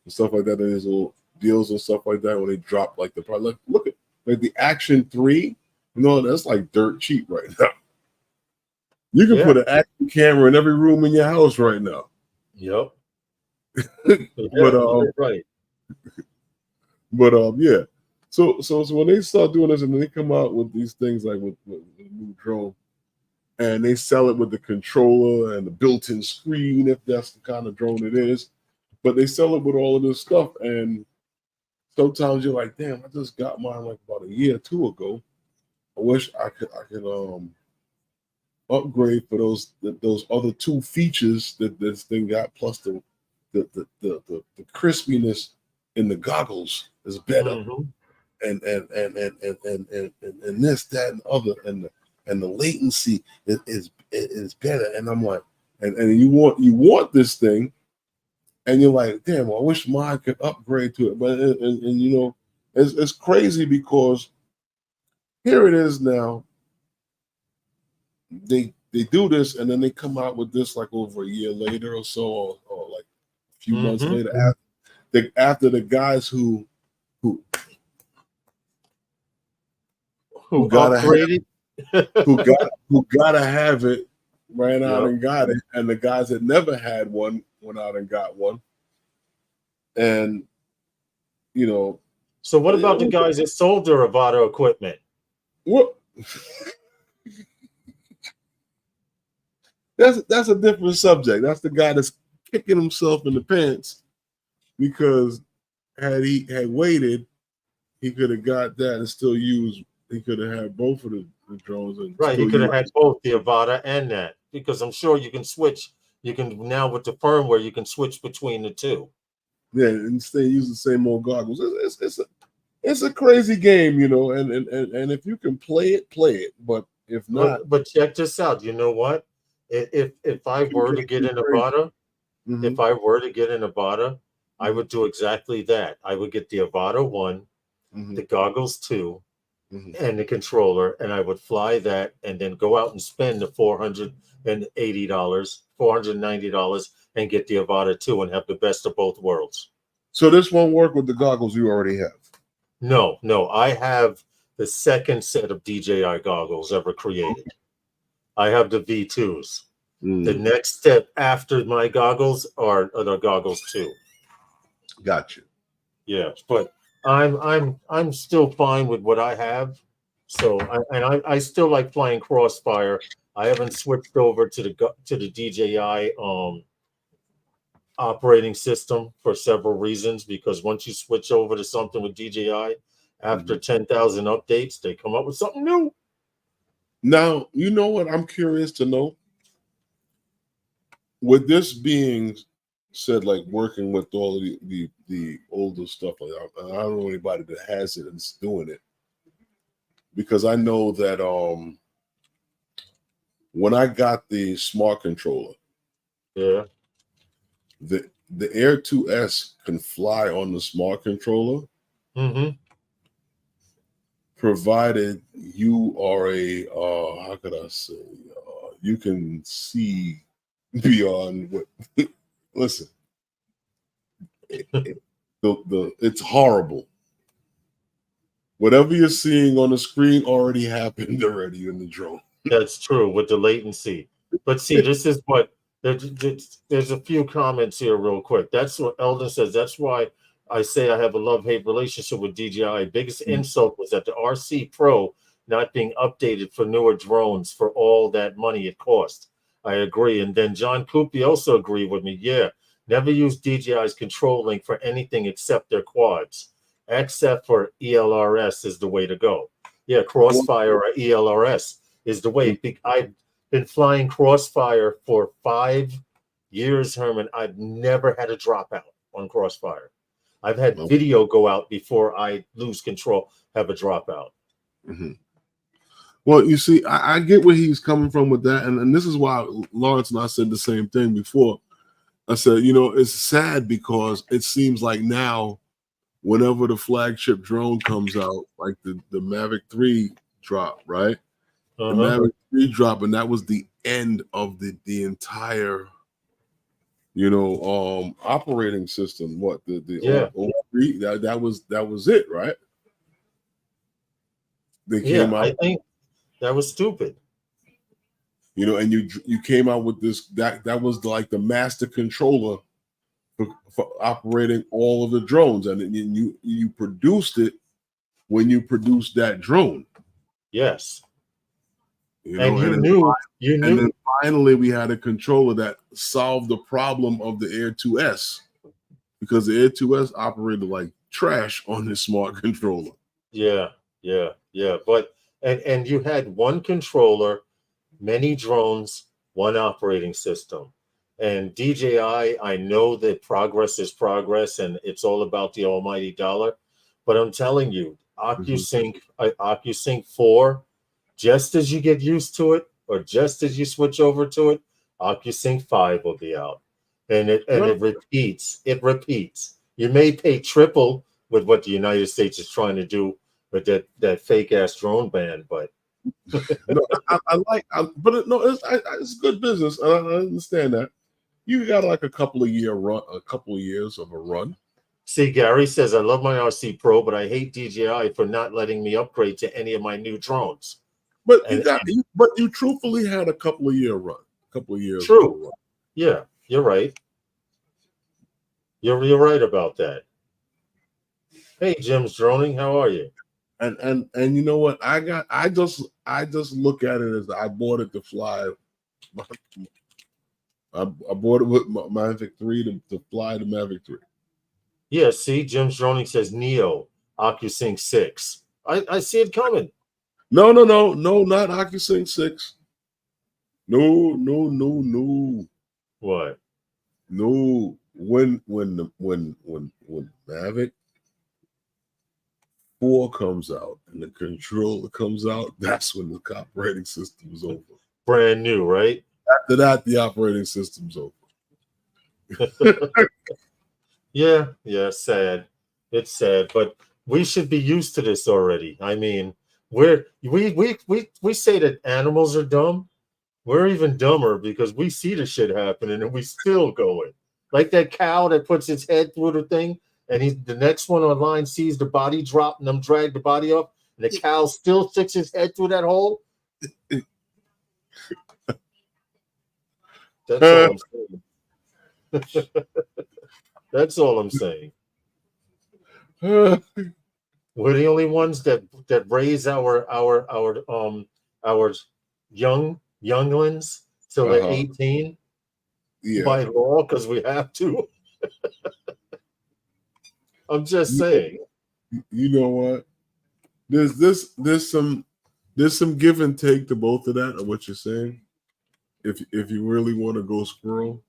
A: and stuff like that, and these little deals and stuff like that, when they drop like the product. Look at like the Action 3, that's like dirt cheap right now. You can put an action camera in every room in your house right now.
B: Yep.
A: Right. But yeah. So when they start doing this and they come out with these things like with the new drone, and they sell it with the controller and the built-in screen, if that's the kind of drone it is, but they sell it with all of this stuff, and sometimes you're like, damn, I just got mine like about a year or two ago. I wish I could upgrade for those other 2 features that this thing got, plus the crispiness in the goggles is better, and this, that, and other, and the latency is better. And I'm like, and you want this thing, and you're like, damn, I wish mine could upgrade to it. But and it's crazy because here it is now. They do this, and then they come out with this like over a year later or so, or like a few months later, after the guys who gotta
B: upgraded,
A: who gotta have it, ran out and got it, and the guys that never had one went out and got one. And
B: so what about the guys that sold their Avata equipment?
A: What? That's a different subject. That's the guy that's kicking himself in the pants because had he waited, he could have got that and still used. He could have had both of the drones. And
B: he could have had both the Avata and that, because I'm sure you can switch. You can now with the firmware, you can switch between the 2.
A: Yeah, and stay use the same old goggles. It's a crazy game, and if you can play it. But if not,
B: but check this out. You know what? If I were to get an Avata, I would do exactly that. I would get the Avata 1, the goggles 2, and the controller, and I would fly that, and then go out and spend the $490, $490, and get the Avata 2 and have the best of both worlds.
A: So this won't work with the goggles you already have.
B: No, I have the second set of DJI goggles ever created. I have the V2s. The next step after my goggles are the goggles 2.
A: Gotcha.
B: Yeah, but I'm still fine with what I have. So I still like flying Crossfire. I haven't switched over to the DJI operating system for several reasons, because once you switch over to something with DJI, after 10,000 updates, they come up with something new.
A: Now, you know what I'm curious to know? With this being said, like working with all of the older stuff, like I don't know anybody that has it and is doing it, because I know that when I got the smart controller, the Air 2S can fly on the smart controller, provided you are a how could I say, you can see beyond what. Listen, it's horrible. Whatever you're seeing on the screen already happened in the drone.
B: That's true with the latency. But see, this is what There's a few comments here real quick. That's what Eldon says. That's why I say I have a love-hate relationship with DJI. Biggest insult was that the RC Pro not being updated for newer drones for all that money it cost. I agree. And then John Coopy also agreed with me. Yeah, never use DJI's control link for anything except their quads. Except for ELRS is the way to go. Yeah, Crossfire or ELRS is the way. I've been flying Crossfire for 5 years, Herman. I've never had a dropout on Crossfire. I've had video go out before I lose control, have a dropout.
A: Mm-hmm. Well, you see, I get where he's coming from with that. And this is why Lawrence and I said the same thing before. I said, you know, it's sad because it seems like now, whenever the flagship drone comes out, like the Mavic 3 drop, right? The Mavic 3 drop, and that was the end of the entire, you know, operating system. What the O3, that was it, right? They came out.
B: I think that was stupid.
A: You know, and you came out with this that was like the master controller for operating all of the drones, and you produced it when you produced that drone.
B: Yes.
A: You know, and you knew. And then finally we had a controller that solved the problem of the Air 2S, because the Air 2S operated like trash on this smart controller.
B: Yeah. But and you had one controller, many drones, one operating system. And DJI, I know that progress is progress and it's all about the almighty dollar. But I'm telling you, OcuSync 4, just as you get used to it, or just as you switch over to it, OcuSync 5 will be out. And it repeats. It repeats. You may pay triple with what the United States is trying to do with that fake ass drone ban, but
A: it's good business. I understand that. You got like a couple of years of a run.
B: See, Gary says, I love my RC Pro, but I hate DJI for not letting me upgrade to any of my new drones.
A: But you truthfully had a couple of years.
B: True. Yeah, you're right. You're right about that. Hey, Jim's Droning, how are you?
A: And you know what? I just look at it as I bought it to fly. I bought it with my Mavic 3 to fly the Mavic 3.
B: Yeah, see, Jim's Droning says Neo, OcuSync 6. I see it coming.
A: No, not OcuSync 6. No.
B: What?
A: No. When Mavic 4 comes out and the controller comes out, that's when the operating system is over.
B: Brand new, right?
A: After that, the operating system's over.
B: Yeah, sad. It's sad, but we should be used to this already. I mean, we say that animals are dumb. We're even dumber because we see the shit happening and we still going. Like that cow that puts its head through the thing, and the next one online sees the body drop and them drag the body up, and the cow still sticks his head through that hole. That's all I'm saying. That's all I'm saying. We're the only ones that raise our younglings till they're 18 by law because we have to. I'm just saying.
A: You know what? There's some give and take to both of that, of what you're saying. If you really want to go squirrel,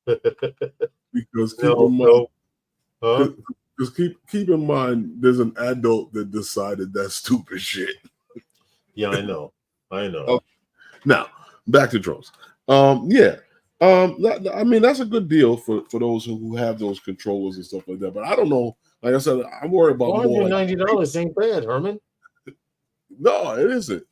A: because keep in mind, there's an adult that decided that stupid shit.
B: Yeah, I know. Okay.
A: Now back to drones. I mean, that's a good deal for those who have those controllers and stuff like that. But I don't know. Like I said, I'm worried about more.
B: $190 ain't bad, Herman.
A: No, it isn't.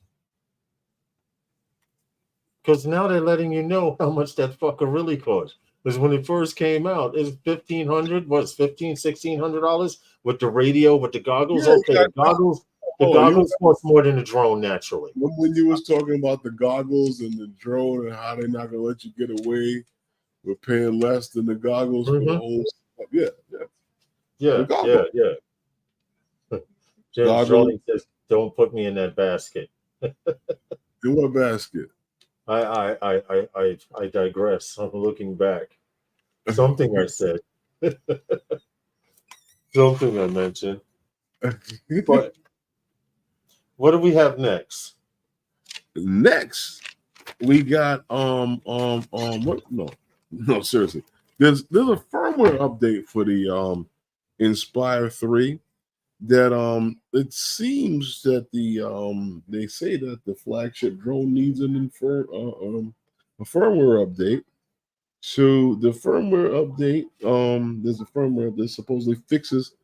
B: Because now they're letting you know how much that fucker really costs. Because when it first came out, it was $1,500, $1,600 with the radio, with the goggles.
A: Yeah,
B: okay, the goggles The goggles cost more than the drone naturally.
A: When you was talking about the goggles and the drone and how they're not gonna let you get away with paying less than the goggles for the whole stuff.
B: Yeah. Johnny says, "Don't put me in that basket."
A: In what basket?
B: I digress. I'm looking back. Something I said. Something I mentioned. But what do we have next?
A: Next, we got what? No, seriously. There's a firmware update for the Inspire 3 that it seems that they say that the flagship drone needs a firmware update. So the firmware update, there's a firmware that supposedly fixes,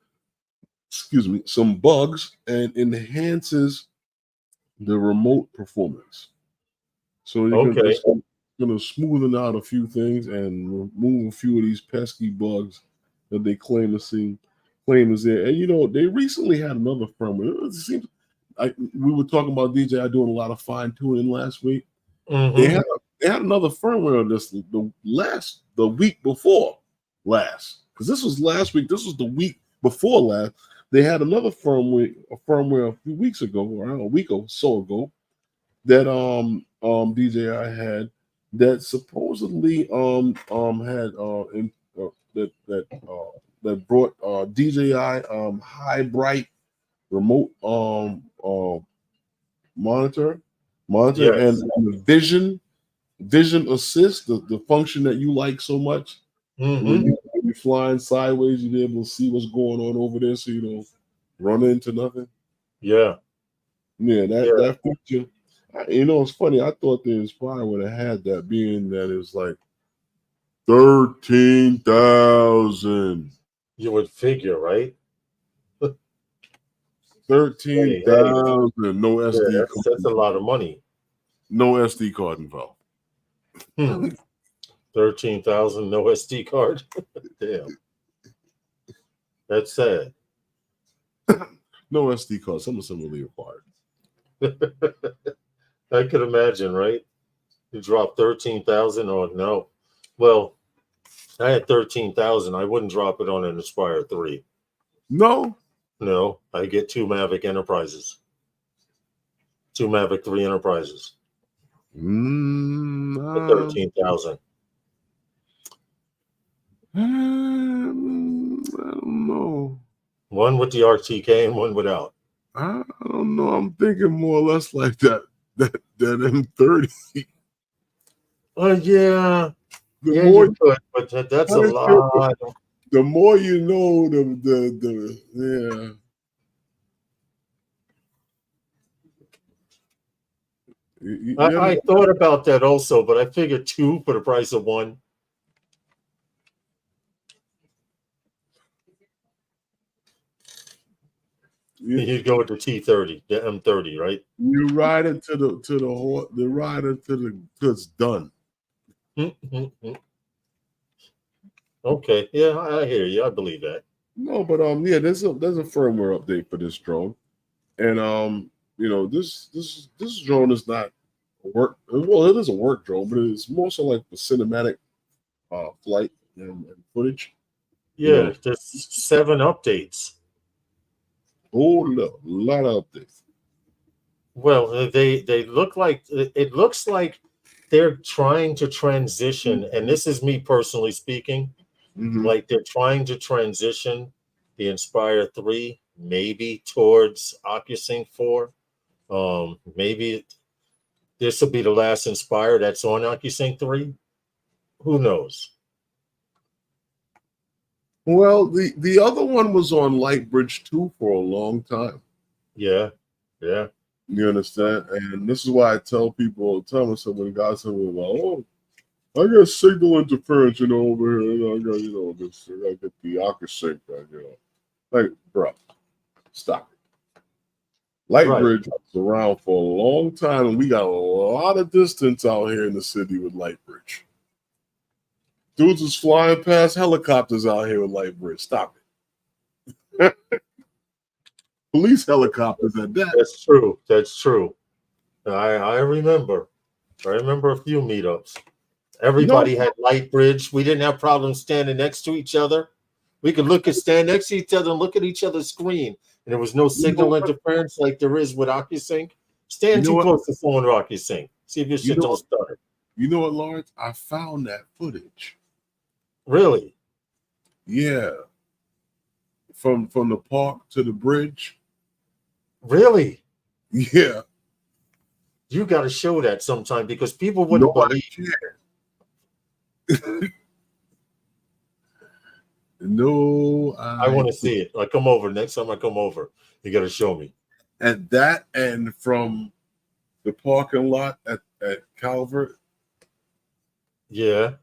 A: some bugs and enhances the remote performance. So you're gonna smoothen out a few things and remove a few of these pesky bugs that they claim is there. And they recently had another firmware. It seems we were talking about DJI doing a lot of fine tuning last week. They had another firmware on this the week before last, because this was last week. This was the week before last. They had another firmware a few weeks ago, or a week or so ago, that DJI had that supposedly had that brought DJI high bright remote monitor
B: Yes.
A: and the vision assist, the function that you like so much. When you're flying sideways, you'll be able to see what's going on over there, so you don't run into nothing.
B: Yeah.
A: That feature. It's funny. I thought the Inspire would have had that, being that it's like 13,000.
B: You would figure, right?
A: 13,000. No SD.
B: That's a lot of money.
A: No SD card involved.
B: 13,000, no SD card. Damn. That's sad.
A: No SD card. Some of them will leave apart.
B: I could imagine, right? You drop 13,000. Oh no. Well, I had 13,000. I wouldn't drop it on an Inspire 3.
A: No.
B: No, I get 2 Mavic Enterprises. 2 Mavic 3 Enterprises. For 13,000.
A: I don't know.
B: One with the RTK and one without.
A: I don't know. I'm thinking more or less like that M30.
B: Yeah.
A: The more
B: you could, but that's a lot.
A: The more you know,
B: I thought about that also, but I figured 2 for the price of 1. You'd go with the T30, the M30, right?
A: You ride it till it's done.
B: Okay, yeah, I hear you. I believe that.
A: No, but there's a firmware update for this drone, and this drone is not a work. Well, it is a work drone, but it's more so like the cinematic flight and footage.
B: Yeah, there's 7 updates.
A: Oh, no, a lot of updates.
B: Well, they look like, it looks like they're trying to transition, and this is me personally speaking, like they're trying to transition the Inspire 3 maybe towards OcuSync 4. Maybe this will be the last Inspire that's on OcuSync 3. Who knows?
A: Well, the other one was on Lightbridge 2 for a long time.
B: Yeah.
A: You understand? And this is why I tell people all the time, when guys say, well, I got signal interference, over here. I got, this. I got the OcuSync, like, bro, stop it. Lightbridge was around for a long time, and we got a lot of distance out here in the city with Lightbridge. Dudes is flying past helicopters out here with Lightbridge. Stop it. police helicopters at that.
B: That's true. That's true. I remember. I remember a few meetups. Everybody had light bridge. We didn't have problems standing next to each other. We could stand next to each other and look at each other's screen, and there was no signal interference like there is with OcuSync. Stand too close to someone with OcuSync. See if your shit don't stutter.
A: You know what, Lawrence? I found that footage.
B: Really?
A: Yeah. From the park to the bridge.
B: Really?
A: Yeah.
B: You got to show that sometime because people wouldn't believe.
A: No,
B: I want to see it. I come over next time. I come over. You got to show me.
A: And that, and from the parking lot at Calvert.
B: Yeah.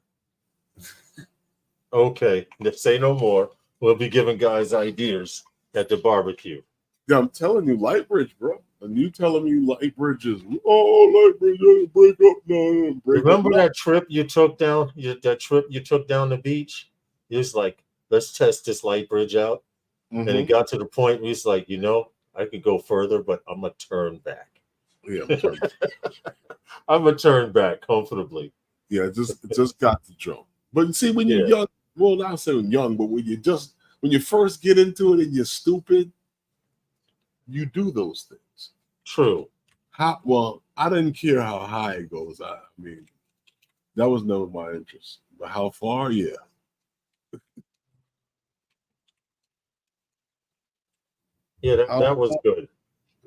B: Okay. Say no more. We'll be giving guys ideas at the barbecue.
A: Yeah, I'm telling you, Lightbridge, bro. And you telling me Lightbridge is Lightbridge break up now.
B: Remember that trip you took down? That trip you took down the beach? It was like, let's test this Lightbridge out. And it got to the point where he's like, I could go further, but I'm gonna turn back.
A: Yeah,
B: I'm gonna turn back comfortably.
A: Yeah, just got to jump. But see, when you're young, well, not saying young, but when you first get into it and you're stupid, you do those things.
B: True.
A: Well, I didn't care how high it goes. I mean, that was never my interest. But how far? Yeah.
B: Yeah, that was good.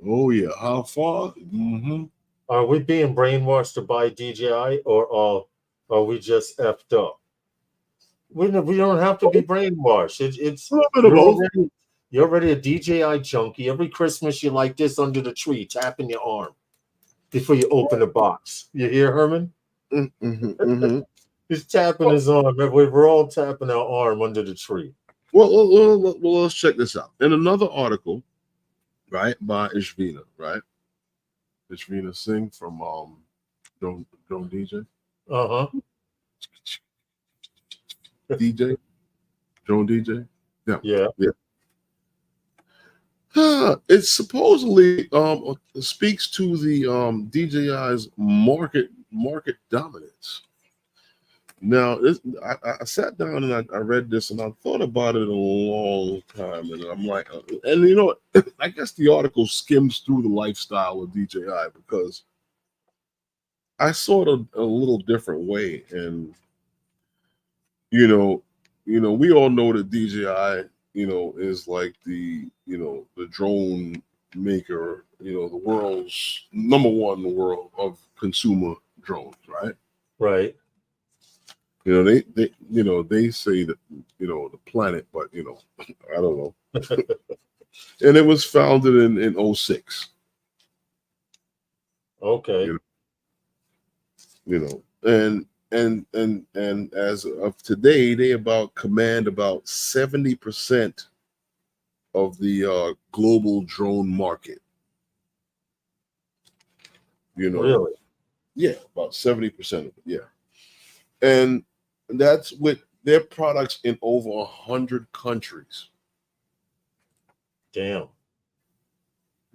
A: Oh, yeah. How far? Mm-hmm.
B: Are we being brainwashed to buy DJI, or are we just effed up? We don't have to be brainwashed. You're already a DJI junkie. Every Christmas, you like this under the tree, tapping your arm before you open the box. You hear, Herman?
A: Mm-hmm.
B: He's tapping his arm. We're all tapping our arm under the tree.
A: Well, let's check this out. In another article, right, by Ishvina, right? Ishvina Singh from Drone DJ. DJ, Drone DJ. Yeah. It supposedly speaks to the DJI's market dominance. Now, I sat down and I read this and I thought about it a long time, and I'm like, and I guess the article skims through the lifestyle of DJI because I saw it a little different way, and we all know that DJI, is like the drone maker, the world's number one in the world of consumer drones, right?
B: Right.
A: They say that, the planet, but, I don't know. And it was founded in 06.
B: Okay.
A: And as of today, they command about 70% of the global drone market.
B: Really?
A: Yeah, about 70% of it. Yeah, and that's with their products in over 100 countries.
B: Damn.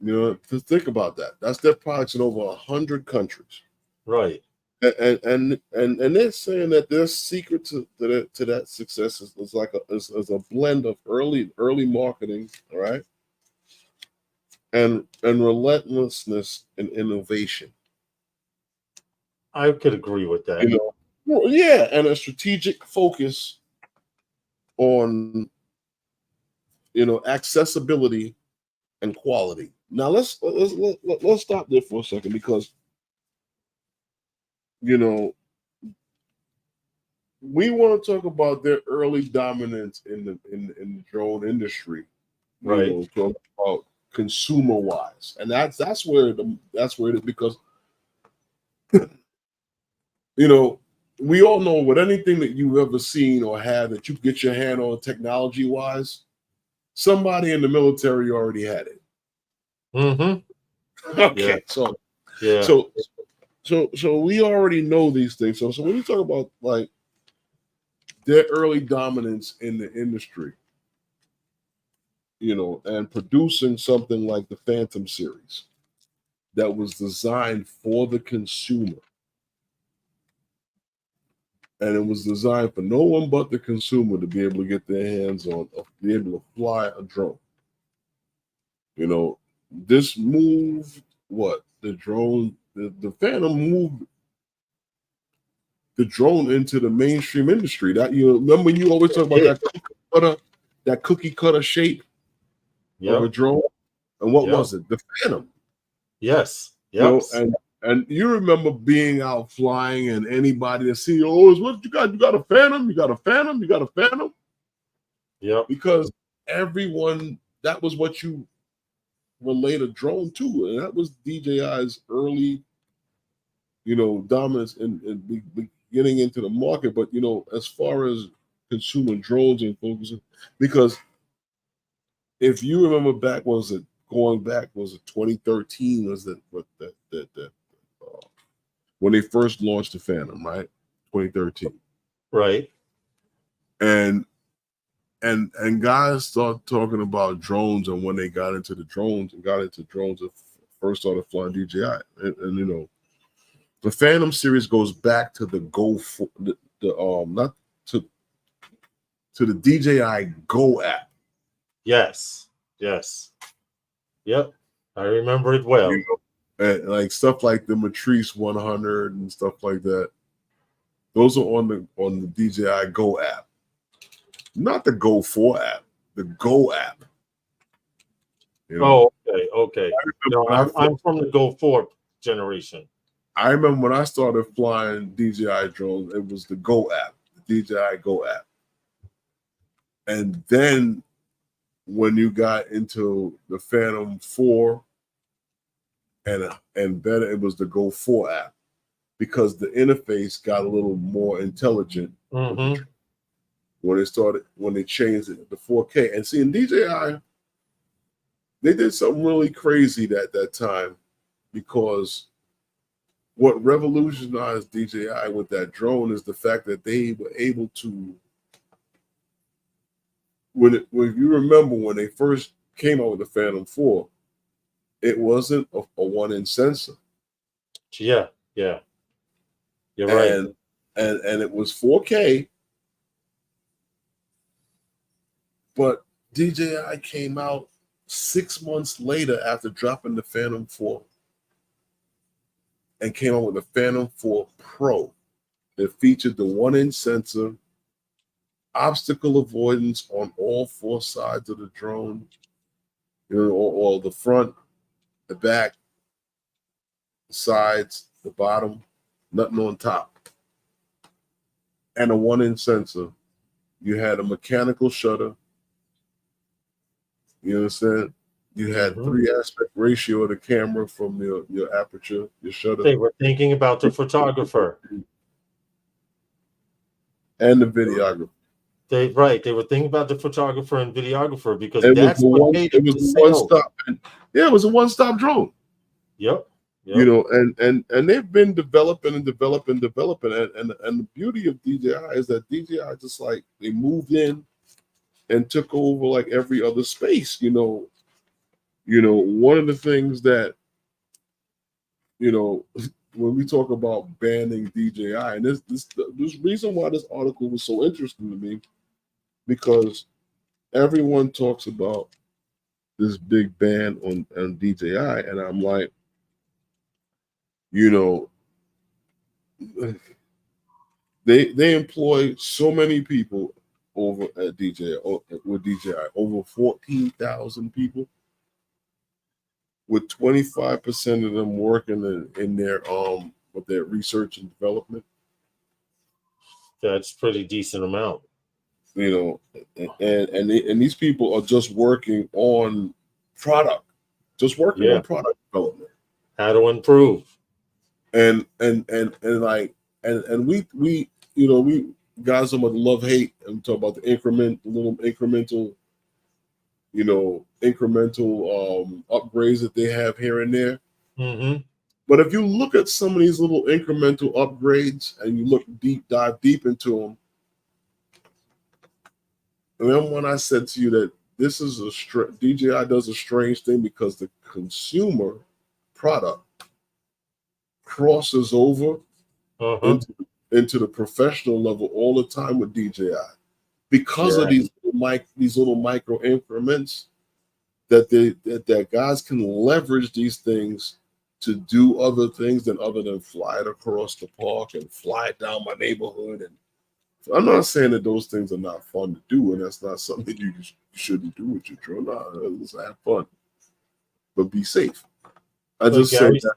A: To think about that. That's their products in over 100 countries.
B: Right.
A: And they're saying that their secret to that success is like a blend of early marketing, all right, and relentlessness and innovation.
B: I could agree with that.
A: And a strategic focus on accessibility and quality. Now let's stop there for a second because we want to talk about their early dominance in the drone industry,
B: right?
A: Talk about consumer wise, and that's where it is because we all know with anything that you've ever seen or had that you get your hand on technology wise, somebody in the military already had it.
B: Mm-hmm.
A: Okay,
B: yeah.
A: So we already know these things. So when you talk about like their early dominance in the industry, and producing something like the Phantom series that was designed for the consumer. And it was designed for no one but the consumer to be able to get their hands on, be able to fly a drone. This moved the drone, the Phantom moved the drone into the mainstream industry. That remember you always talk about that cookie cutter shape of a drone, and what was it? The Phantom.
B: Yes. Yep.
A: And you remember being out flying, and anybody that see what you got? You got a Phantom? You got a Phantom? You got a Phantom?
B: Yeah.
A: Because everyone, that was what you relate a drone to, and that was DJI's early, dominance in getting into the market. But as far as consumer drones and focusing, because if you remember back, was it 2013? Was that when they first launched the Phantom, right? 2013,
B: right?
A: And guys started talking about drones, and when they got into drones, and first started flying DJI, and the Phantom series goes back to the to the DJI Go app.
B: Yes. Yep. I remember it well.
A: And like stuff like the Matrice 100 and stuff like that. Those are on the DJI Go app. Not the Go 4 app, the Go app.
B: Oh, okay. I'm from the Go 4 generation.
A: I remember when I started flying DJI drones, it was the Go app, the DJI Go app. And then when you got into the Phantom 4 and better, it was the Go 4 app, because the interface got a little more intelligent when they changed it to 4K. And see, in DJI, they did something really crazy at that time, because what revolutionized DJI with that drone is the fact that they were able to, when you remember when they first came out with the Phantom 4, it wasn't a 1-inch sensor.
B: Yeah. You're right.
A: And it was 4K, but DJI came out 6 months later after dropping the Phantom 4 and came out with the Phantom 4 Pro. It featured the 1-inch sensor, obstacle avoidance on all 4 sides of the drone, or the front, the back, the sides, the bottom, nothing on top, and a 1-inch sensor. You had a mechanical shutter. You understand? You had 3 aspect ratio of the camera from your aperture, your shutter.
B: They were thinking about the photographer
A: and the videographer.
B: They were thinking about the photographer and videographer, because that's what made it
A: was one stop. It was a one-stop drone.
B: Yep.
A: And they've been developing, and the beauty of DJI is that DJI just like they moved in and took over like every other space. One of the things that when we talk about banning DJI, and this reason why this article was so interesting to me, because everyone talks about this big ban on DJI, and I'm like, they employ so many people over at DJI, with DJI, over 14,000 people, with 25% of them working in their with their research and development.
B: That's pretty decent amount.
A: And these people are just working on product, on product development,
B: how to improve,
A: and we guys about the love hate, and we talk about the incremental upgrades that they have here and there. But if you look at some of these little incremental upgrades and you dive deep into them, remember when I said to you that this is DJI does a strange thing because the consumer product crosses over into the professional level all the time with DJI because of these little micro increments that guys can leverage these things to do other things other than fly it across the park and fly it down my neighborhood. And I'm not saying that those things are not fun to do, and that's not something you shouldn't do with your drone. No, let's have fun, but be safe. I just say that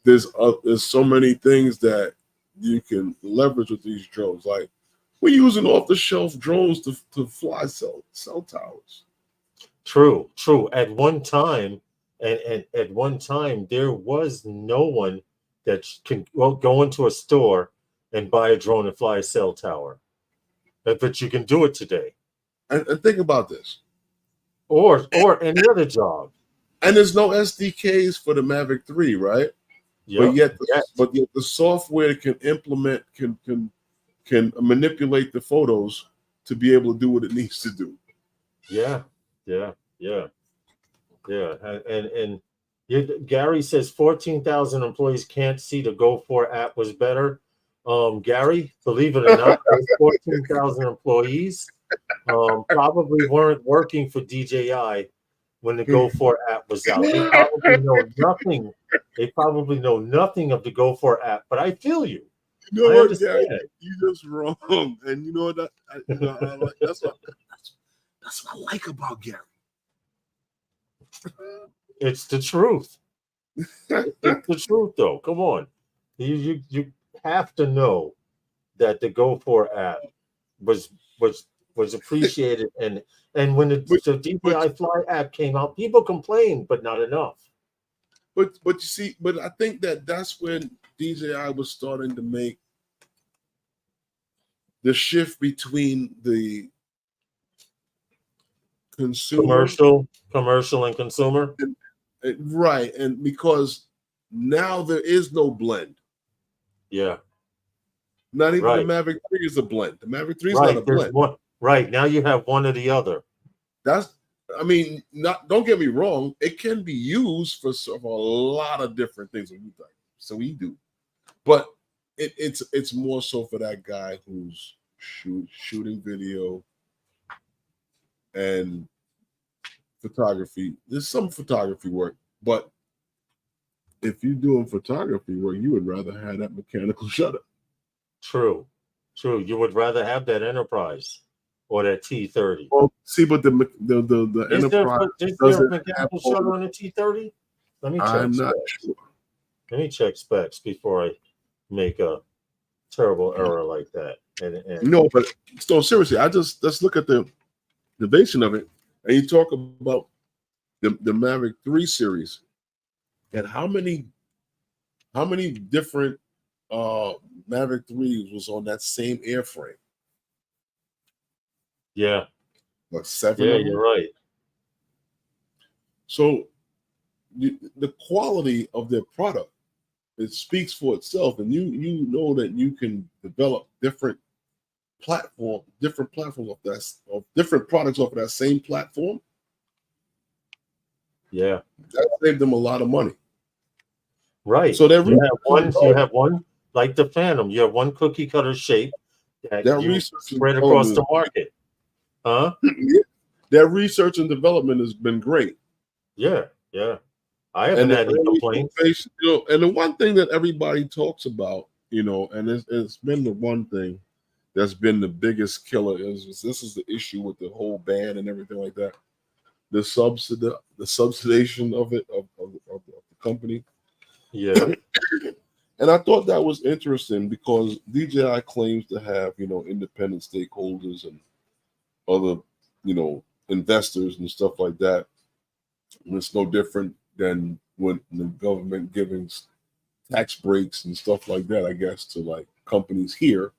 A: there's so many things that you can leverage with these drones. Like we're using off-the-shelf drones to fly cell towers.
B: True. At one time, and at one time, there was no one that can go into a store and buy a drone and fly a cell tower. But you can do it today.
A: And think about this.
B: Or any other job.
A: And there's no SDKs for the Mavic 3, right? Yep. But yet the software can manipulate the photos to be able to do what it needs to do.
B: Yeah. And Gary says 14,000 employees can't see the Go4 app was better. Gary, believe it or not, those 14,000 employees probably weren't working for DJI when the Go4 app was out. They probably know nothing. They probably know nothing of the Go4 app. But I feel you.
A: You know what, Gary? You're just wrong. And you know what? That's what I like about Gary.
B: It's the truth. It's the truth, though. Come on, you have to know that the Go4 app was appreciated, and when the DJI Fly app came out, people complained, but not enough.
A: But you see, but I think that's when DJI was starting to make the shift between the
B: commercial and consumer,
A: right? And because now there is no blend.
B: Yeah.
A: Not even the Mavic 3 is a blend. The Mavic 3 is not a blend.
B: Right. Now you have one or the other.
A: Don't get me wrong. It can be used for a lot of different things. So we do. But it's more so for that guy who's shooting video and photography. There's some photography work, but if you're doing photography work, you would rather have that mechanical shutter.
B: True. You would rather have that Enterprise or that T30.
A: Well, see, but the Enterprise
B: doesn't have mechanical shutter on the T30. Let me check.
A: I'm not sure.
B: Let me check specs before I make a terrible error like that.
A: No, but so seriously, let's look at the innovation of it, and you talk about the Mavic 3 series, and how many different Mavic 3s was on that same airframe?
B: Yeah.
A: Like 7?
B: Yeah, you're right.
A: So the quality of their product, it speaks for itself, and you know that you can develop different platforms of different products off of that same platform.
B: Yeah.
A: That saved them a lot of money.
B: Right. So you have one like the Phantom. You have one cookie cutter shape that you spread across the market. Huh?
A: Their research and development has been great.
B: Yeah. I haven't had any complaints.
A: And the one thing that everybody talks about, and it's been the one thing that's been the biggest killer is this is the issue with the whole ban and everything like that. The subsidization of the company.
B: Yeah.
A: And I thought that was interesting because DJI claims to have, independent stakeholders and other, investors and stuff like that. And it's no different than when the government giving tax breaks and stuff like that, I guess, to like companies here,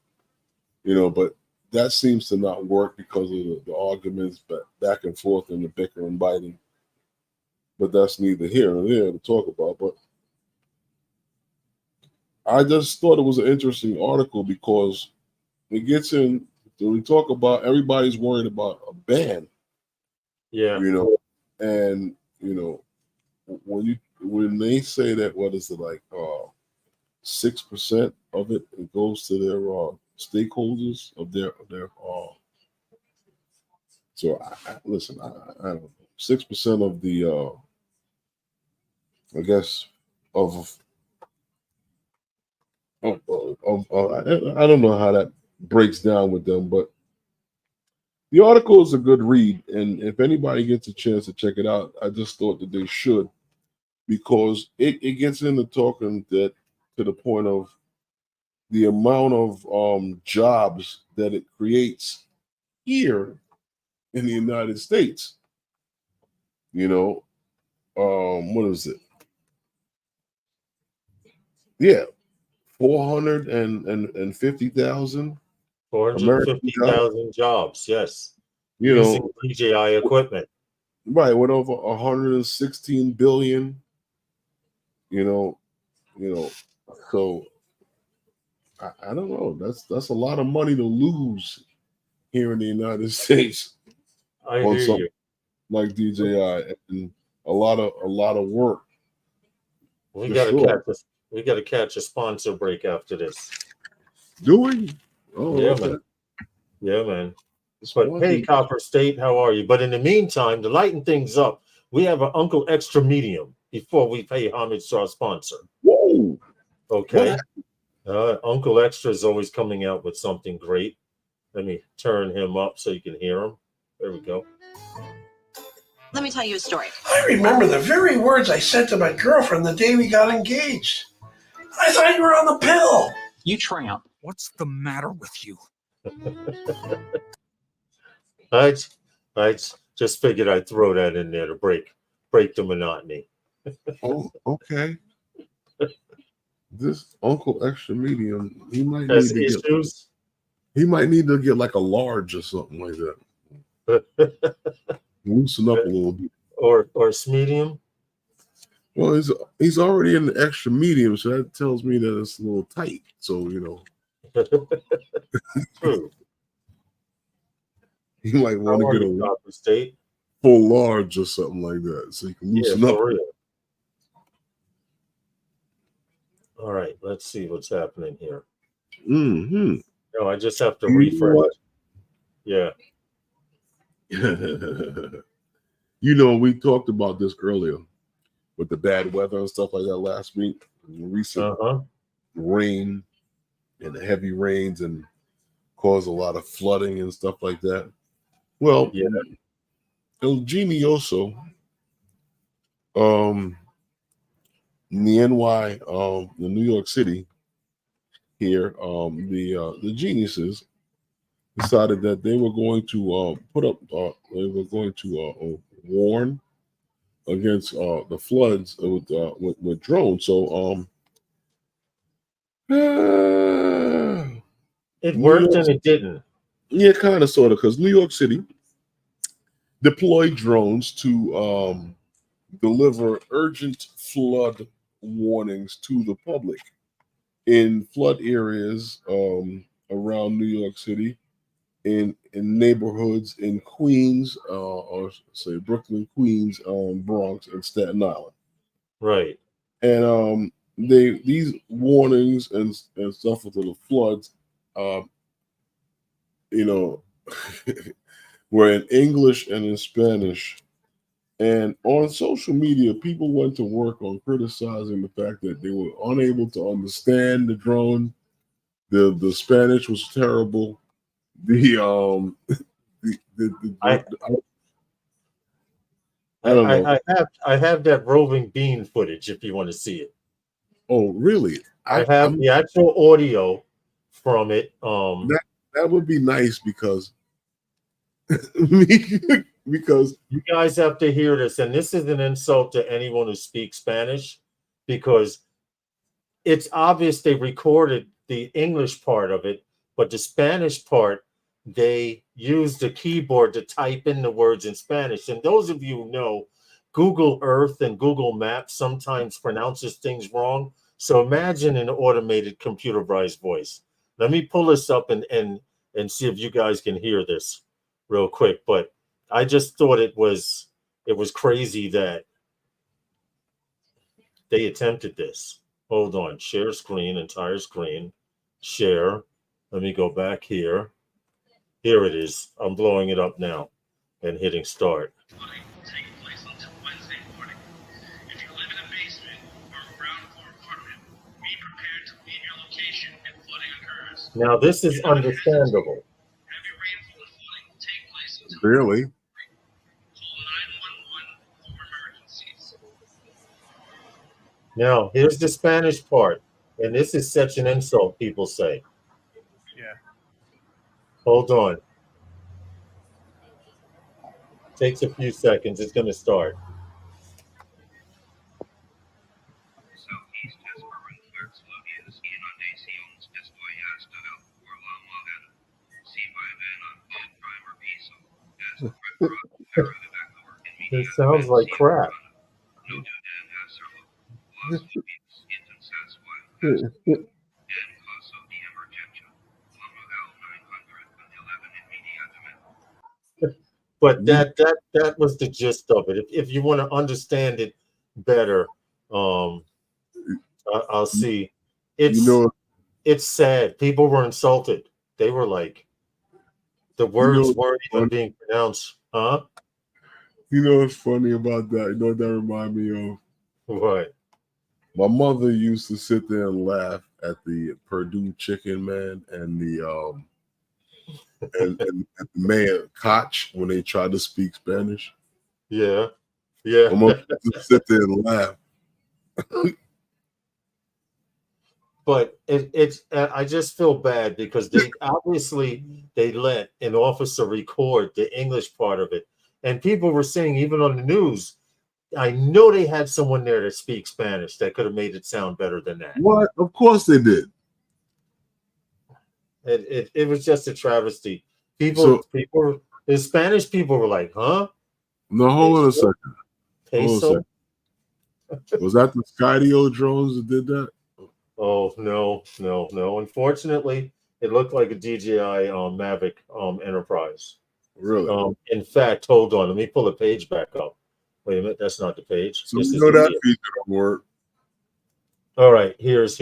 A: but that seems to not work because of the arguments back and forth and the bicker and biting. But that's neither here nor there to talk about. But I just thought it was an interesting article because it gets in, when we talk about everybody's worried about a ban.
B: Yeah.
A: You know, and you know when they say that, what is it like 6% of it goes to their stakeholders of their so listen, I don't know, 6% of the I guess of I don't know how that breaks down with them, but the article is a good read, and if anybody gets a chance to check it out, I just thought that they should, because it gets into talking that to the point of the amount of jobs that it creates here in the United States. You know, what is it? Yeah, 450,000 American jobs.
B: 450,000 jobs, yes,
A: You
B: using
A: know,
B: DJI equipment.
A: right, with over 116 billion. You know, you know. So I don't know. That's a lot of money to lose here in the United States
B: I
A: on
B: hear
A: something
B: you.
A: like DJI, and a lot of work
B: We
A: for
B: got to
A: sure.
B: catch us. We got to catch a sponsor break after this.
A: Doing? Oh,
B: Yeah,
A: okay.
B: man. Yeah, man. But hey,
A: Sponsors.
B: Copper State, how are you? But in the meantime, to lighten things up, we have an Uncle Extra Medium before we pay homage to our sponsor.
A: Whoa!
B: Okay.
A: What?
B: Uncle Extra is always coming out with something great. Let me turn him up so you can hear him. There we go.
C: Let me tell you a story.
D: I remember the very words I said to my girlfriend the day we got engaged. I thought you were on the pill.
C: You tramp.
E: What's the matter with you?
B: I just figured I'd throw that in there to break the monotony.
A: Oh, okay. This Uncle Extra Medium, he might
B: Has
A: need to
B: issues.
A: get like a large or something like that. Loosen up a little bit.
B: or medium.
A: Well, he's already in the extra medium, so that tells me that it's a little tight. So
B: True.
A: he might want
B: How
A: to
B: are
A: get
B: you,
A: a
B: Copper State?
A: full large or something like that, so you can
B: Yeah,
A: loosen up.
B: for real. All right, let's see what's happening here.
A: Mm-hmm.
B: No, I just have to
A: You know
B: refresh.
A: what?
B: Yeah.
A: We talked about this earlier with the bad weather and stuff like that last week. Recent rain and the heavy rains and caused a lot of flooding and stuff like that. Well,
B: Yeah.
A: El Genioso, in the NY, the New York City here, the geniuses decided that they were going to warn against the floods with drones. So
B: It
A: New
B: worked
A: York,
B: and it didn't.
A: yeah, kind of, sort of, because New York City deployed drones to deliver urgent flood warnings to the public in flood areas around New York City, in neighborhoods in Queens, or say Brooklyn, Queens, Bronx, and Staten Island.
B: Right.
A: And these warnings and stuff with the floods, you know, were in English and in Spanish. And on social media, people went to work on criticizing the fact that they were unable to understand the drone. The Spanish was terrible. I don't know.
B: I have that roving bean footage if you want to see it.
A: Oh, really?
B: I have the actual audio from it.
A: That would be nice because
B: you guys have to hear this, and this is an insult to anyone who speaks Spanish, because it's obvious they recorded the English part of it, but the Spanish part, they used the keyboard to type in the words in Spanish. And those of you who know, Google Earth and Google Maps sometimes pronounces things wrong. So imagine an automated computerized voice. Let me pull this up and see if you guys can hear this real quick. But I just thought it was crazy that they attempted this. Hold on, share screen, entire screen, share. Let me go back here. Here it is. I'm blowing it up now and hitting start. Now this is understandable.
A: Barely.
B: Now here's the Spanish part, and this is such an insult, people say.
F: Yeah.
B: Hold on. Takes a few seconds. It's going to start. It sounds like crap. But that was the gist of it. If you want to understand it better, I'll see. It's sad. People were insulted. They were like, the words weren't even being pronounced. Huh?
A: You know what's funny about that? You know what that remind me of?
B: What?
A: My mother used to sit there and laugh at the Purdue chicken man and the and the man Koch when they tried to speak Spanish.
B: Yeah.
A: My mother used to sit there and laugh.
B: But it's I just feel bad because they obviously they let an officer record the English part of it, and people were saying even on the news, I know they had someone there to speak Spanish that could have made it sound better than that.
A: What? Of course they did.
B: It was just a travesty. The Spanish people were like, huh?
A: No, hold on a second.
B: Peso?
A: Was that the Skydio drones that did that?
B: Oh, no. Unfortunately, it looked like a DJI Mavic Enterprise.
A: Really?
B: In fact, hold on. Let me pull the page back up. Wait a minute. That's not the page.
A: So you know that feature don't work.
B: All right. Here's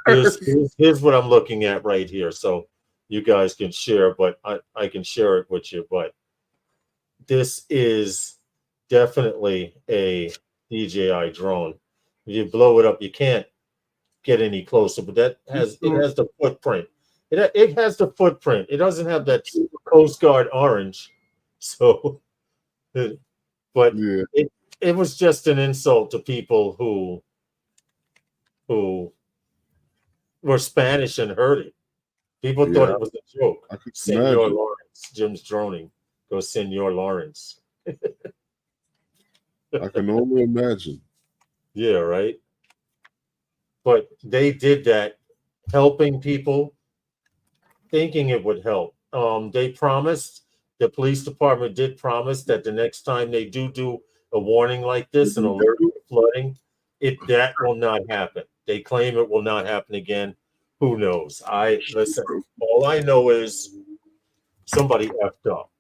B: what I'm looking at right here. So you guys can share, but I can share it with you. But this is definitely a DJI drone. If you blow it up, you can't get any closer, but it has the footprint. It has the footprint. It doesn't have that Coast Guard orange. So, but
A: yeah.
B: It was just an insult to people who were Spanish and heard it. People thought it was a joke. Senor Lawrence, Jim's droning. Go Senor Lawrence.
A: I can only imagine.
B: Yeah, right. But they did that, helping people, thinking it would help. They promised, the police department did promise that the next time they do a warning like this, an alert to flooding, that will not happen. They claim it will not happen again. Who knows? Listen, all I know is somebody effed up.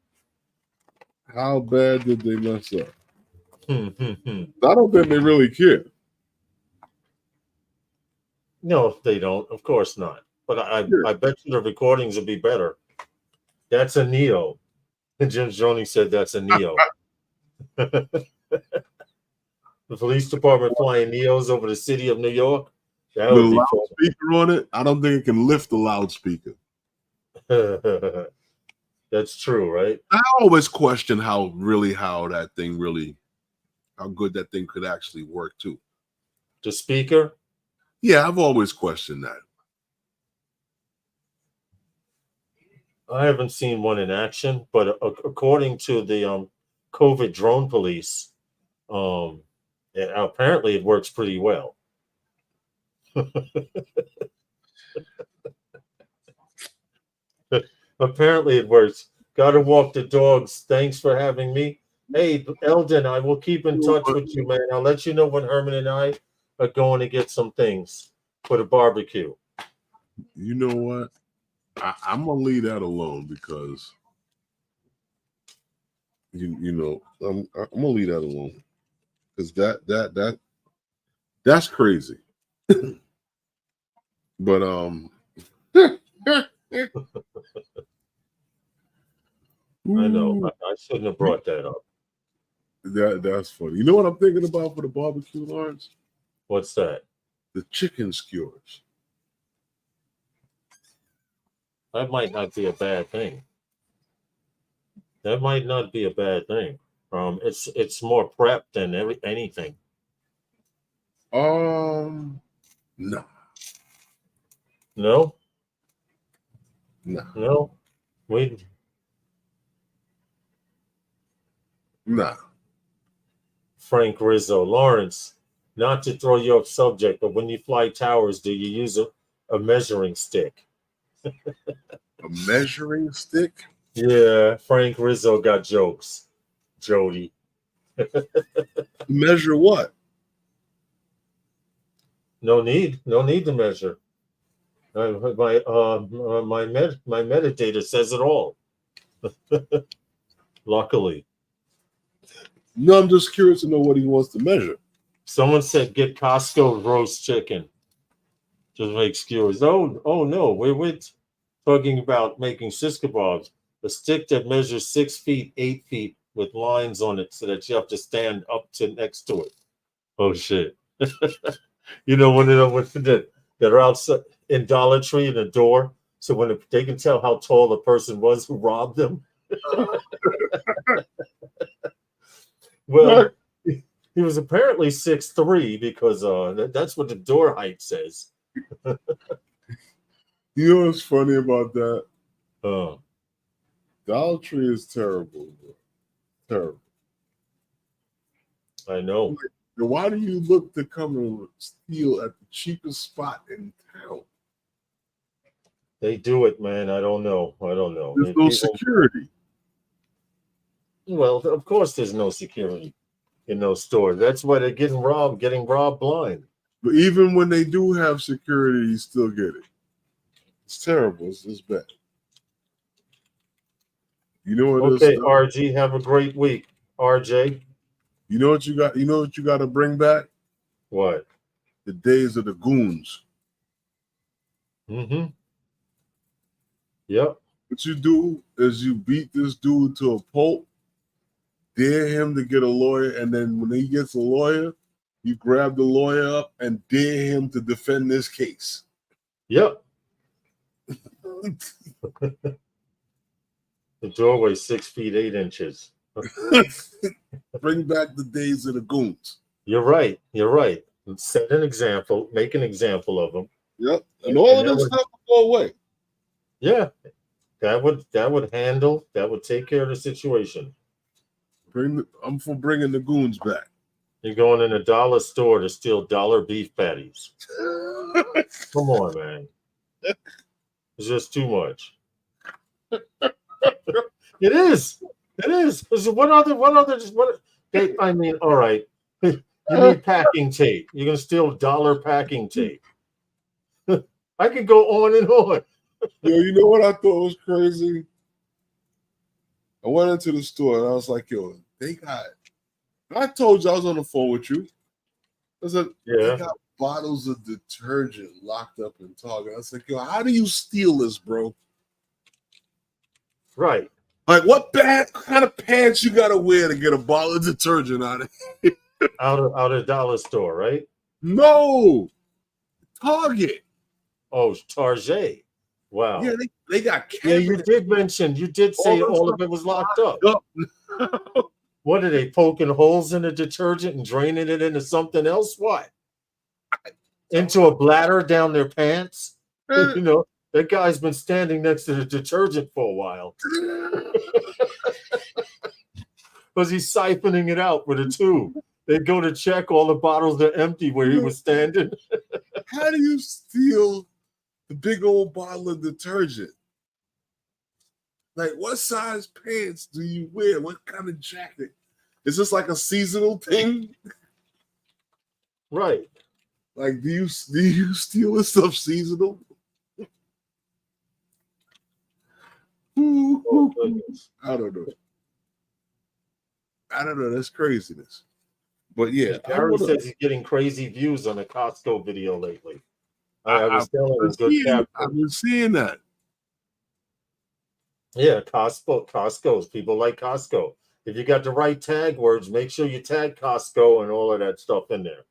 A: How bad did they mess up?
B: I
A: don't think they really care.
B: No, they don't. Of course not. But I bet you the recordings will be better. That's a Neo. And Jim Joni said that's a Neo. The police department flying Neos over the city of New York. That would be
A: loudspeaker on it. I don't think it can lift the loudspeaker.
B: That's true, right?
A: I always question how good that thing could actually work too.
B: The speaker?
A: Yeah, I've always questioned that.
B: I haven't seen one in action, but according to the COVID drone police, apparently it works pretty well. Apparently it works. Gotta walk the dogs. Thanks for having me. Hey, Eldon, I will keep in touch with you, man. I'll let you know when Herman and I are going to get some things for the barbecue.
A: You know what? I'm gonna leave that alone because You know, I'm gonna leave that alone because that's crazy. But
B: I know. I shouldn't have brought that up.
A: That's funny. You know what I'm thinking about for the barbecue, Lawrence?
B: What's that?
A: The chicken skewers.
B: That might not be a bad thing. That might not be a bad thing. It's more prep than anything.
A: No,
B: No,
A: no.
B: no. We
A: Nah.
B: Frank Rizzo, Lawrence. Not to throw you off subject, but when you fly towers, do you use a measuring stick?
A: A measuring stick?
B: Yeah, Frank Rizzo got jokes. Jody.
A: Measure what?
B: No need to measure. My metadata says it all. Luckily,
A: No, I'm just curious to know what he wants to measure.
B: someone said get Costco roast chicken. Just make skewers. Oh no, we're talking about making shish kebabs. A stick that measures 6 feet, 8 feet with lines on it so that you have to stand up to next to it. Oh shit. You know, one of them that are outside in Dollar Tree in the door. So when they can tell how tall the person was who robbed them. Well, he was apparently 6'3" because that's what the door height says.
A: You know what's funny about that?
B: Uh,
A: Dollar Tree is terrible. Bro. Terrible.
B: I know.
A: Then why do you look to come and steal at the cheapest spot in town?
B: They do it, man. I don't know.
A: There's no security.
B: Well, of course there's no security in those stores. That's why they're getting robbed blind.
A: But even when they do have security, you still get it. It's terrible. It's bad. You know what?
B: Okay, RG, have a great week. RJ.
A: You know what you got? You know what you got to bring back?
B: What?
A: The days of the goons.
B: Mm-hmm. Yep.
A: What you do is you beat this dude to a pulp, dare him to get a lawyer, and then when he gets a lawyer, you grab the lawyer up and dare him to defend this case.
B: Yep. The doorway 6 feet 8 inches.
A: Bring back the days of the goons.
B: You're right. Set an example. Make an example of them.
A: Yep. And all of this stuff will go away.
B: Yeah. That would take care of the situation.
A: I'm for bringing the goons back.
B: You're going in a dollar store to steal dollar beef patties. Come on, man. It's just too much. It is. I mean, all right. You need packing tape. You're gonna steal dollar packing tape. I could go on and on.
A: Yo, you know what I thought was crazy? I went into the store and I was like, yo, I told you I was on the phone with you. I said,
B: yeah.
A: They got bottles of detergent locked up in Target. I was like, yo, how do you steal this, bro?
B: Right.
A: Like, what kind of pants you got to wear to get a bottle of detergent out of it?
B: Out of dollar store, right?
A: No. Target.
B: Oh, Target. Wow.
A: Yeah, they got cameras.
B: Yeah, you did say all of it was locked up. What are they poking holes in the detergent and draining it into something else? What? Into a bladder down their pants? You know, that guy's been standing next to the detergent for a while. Because he's siphoning it out with a tube. They go to check, all the bottles are empty where he was standing.
A: How do you steal the big old bottle of detergent? Like, what size pants do you wear? What kind of jacket? Is this like a seasonal thing?
B: Right.
A: Like, do you steal this stuff seasonal?
B: Oh,
A: I don't know. I don't know. That's craziness. But yeah,
B: Gary says he's getting crazy views on the Costco video lately. I was telling him good capture.
A: I've been seeing that.
B: Yeah, Costco's people like Costco. If you got the right tag words, make sure you tag Costco and all of that stuff in there.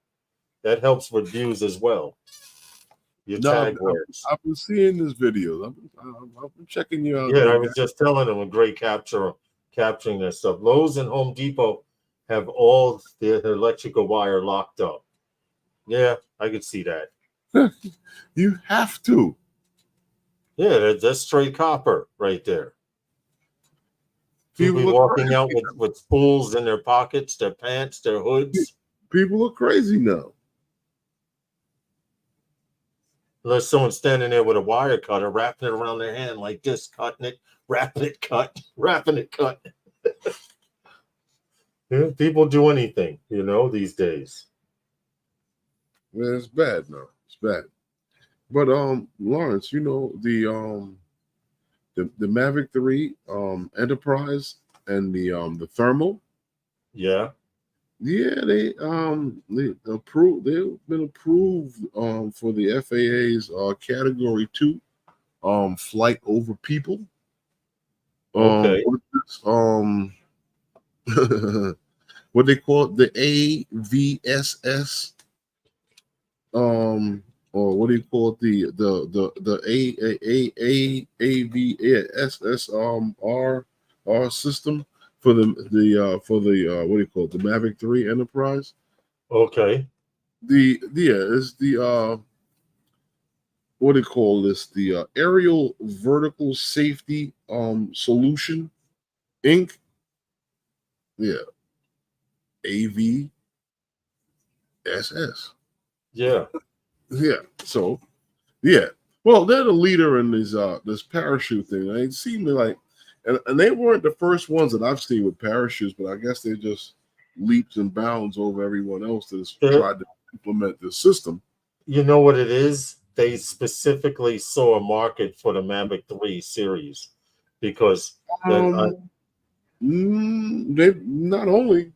B: That helps with views as well. Your tag words.
A: I've been seeing this video. I've been checking you out.
B: Yeah, I was just telling them a great capturing that stuff. Lowe's and Home Depot have all their electrical wire locked up. Yeah, I could see that.
A: You have to.
B: Yeah, that's straight copper right there. People walking out with spools in their pockets, their pants, their hoods.
A: People are crazy now.
B: Unless someone's standing there with a wire cutter, wrapping it around their hand like this, cutting it, wrapping it, wrapping it, cut. Yeah, people do anything, these days.
A: Man, it's bad now. It's bad. But Lawrence, the Mavic 3 Enterprise and the thermal.
B: Yeah.
A: Yeah, they've been approved for the FAA's Category 2 flight over people.
B: Okay.
A: What they call it, the AVSS, or what do you call it, the AVSSR system for the what do you call it, the Mavic 3 Enterprise.
B: Okay.
A: It's the what do you call this, the Aerial Vertical Safety Solution Inc. Yeah. AVSS.
B: Yeah.
A: Yeah. So, yeah. Well, they're the leader in this parachute thing. It seemed like, and they weren't the first ones that I've seen with parachutes, but I guess they just leaps and bounds over everyone else that's tried to implement this system.
B: You know what it is? They specifically saw a market for the Mavic 3 series because
A: they not only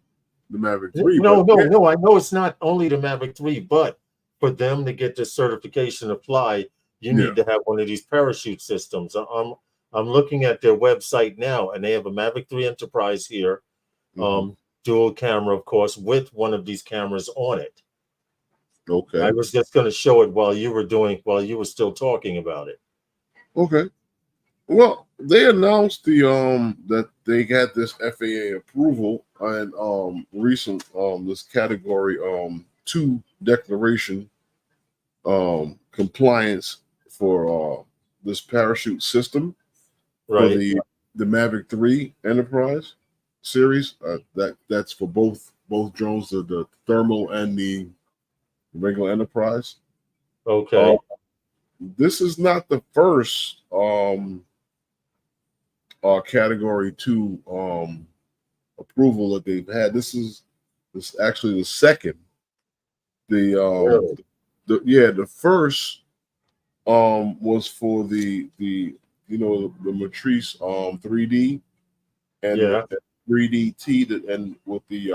A: the Mavic 3.
B: No. I know it's not only the Mavic 3, but for them to get the certification to fly, you need to have one of these parachute systems. I'm looking at their website now, and they have a Mavic 3 Enterprise here, dual camera, of course, with one of these cameras on it.
A: Okay.
B: I was just going to show it while you were still talking about it.
A: Okay. Well, they announced that they got this FAA approval and recent this Category 2 declaration compliance for this parachute system for the Mavic 3 Enterprise series. That's for both drones, the thermal and the regular Enterprise.
B: Okay.
A: This is not the first Category 2 approval that they've had. This is actually the second. The first was for the Matrice 3D and the 3DT and with the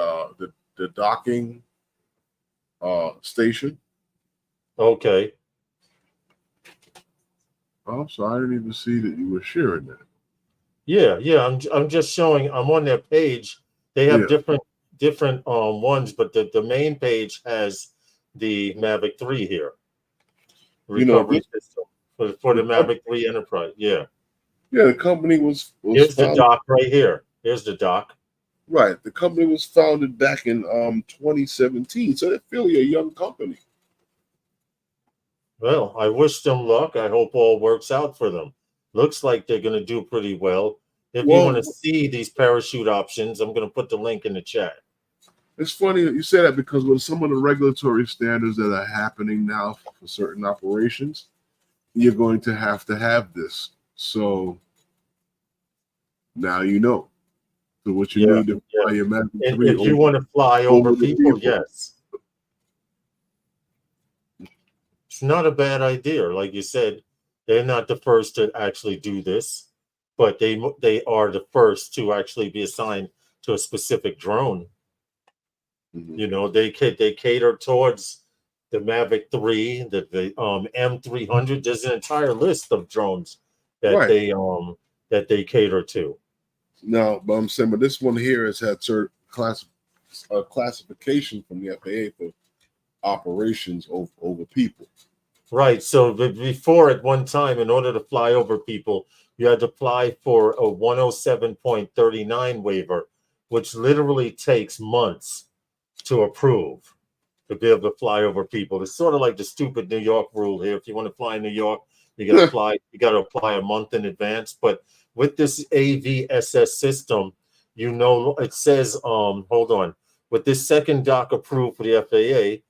A: docking station.
B: Okay.
A: Oh, so I didn't even see that you were sharing that.
B: Yeah. I'm just showing. I'm on their page. They have different ones, but the main page has the Mavic 3 here. Recovery system for the Mavic 3 Enterprise. Yeah.
A: Yeah, the company was
B: Here's the dock right here. Here's the dock.
A: Right. The company was founded back in 2017, so they're fairly a young company.
B: Well, I wish them luck. I hope all works out for them. Looks like they're going to do pretty well. If you want to see these parachute options, I'm going to put the link in the chat.
A: It's funny that you say that because with some of the regulatory standards that are happening now for certain operations, you're going to have this. So now you know. So what you need to fly your Mavic 3
B: if you want to fly over people, yes. It's not a bad idea. Like you said, they're not the first to actually do this, but they are the first to actually be assigned to a specific drone.
A: Mhm.
B: You know, they cater towards the Mavic 3, the M300. There's an entire list of drones that
A: Right.
B: they cater to.
A: No, but I'm saying, but this one here has had certain classification from the FAA for operations over people.
B: Right. So before, at one time, in order to fly over people, you had to apply for a 107.39 waiver, which literally takes months to approve to be able to fly over people. It's sort of like the stupid New York rule here. If you want to fly in New York, you got to apply a month in advance. But with this AVSS system, you know, it says, hold on, with this second doc approved for the FAA,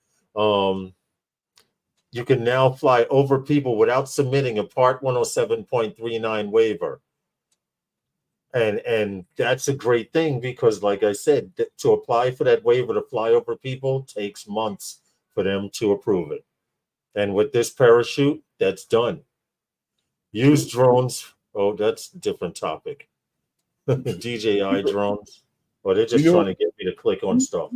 B: you can now fly over people without submitting a Part 107.39 waiver. And that's a great thing because, like I said, to apply for that waiver to fly over people takes months for them to approve it. And with this parachute, that's done. Use drones. Oh, that's a different topic. DJI drones. Well, they're just trying to get me to click on stuff.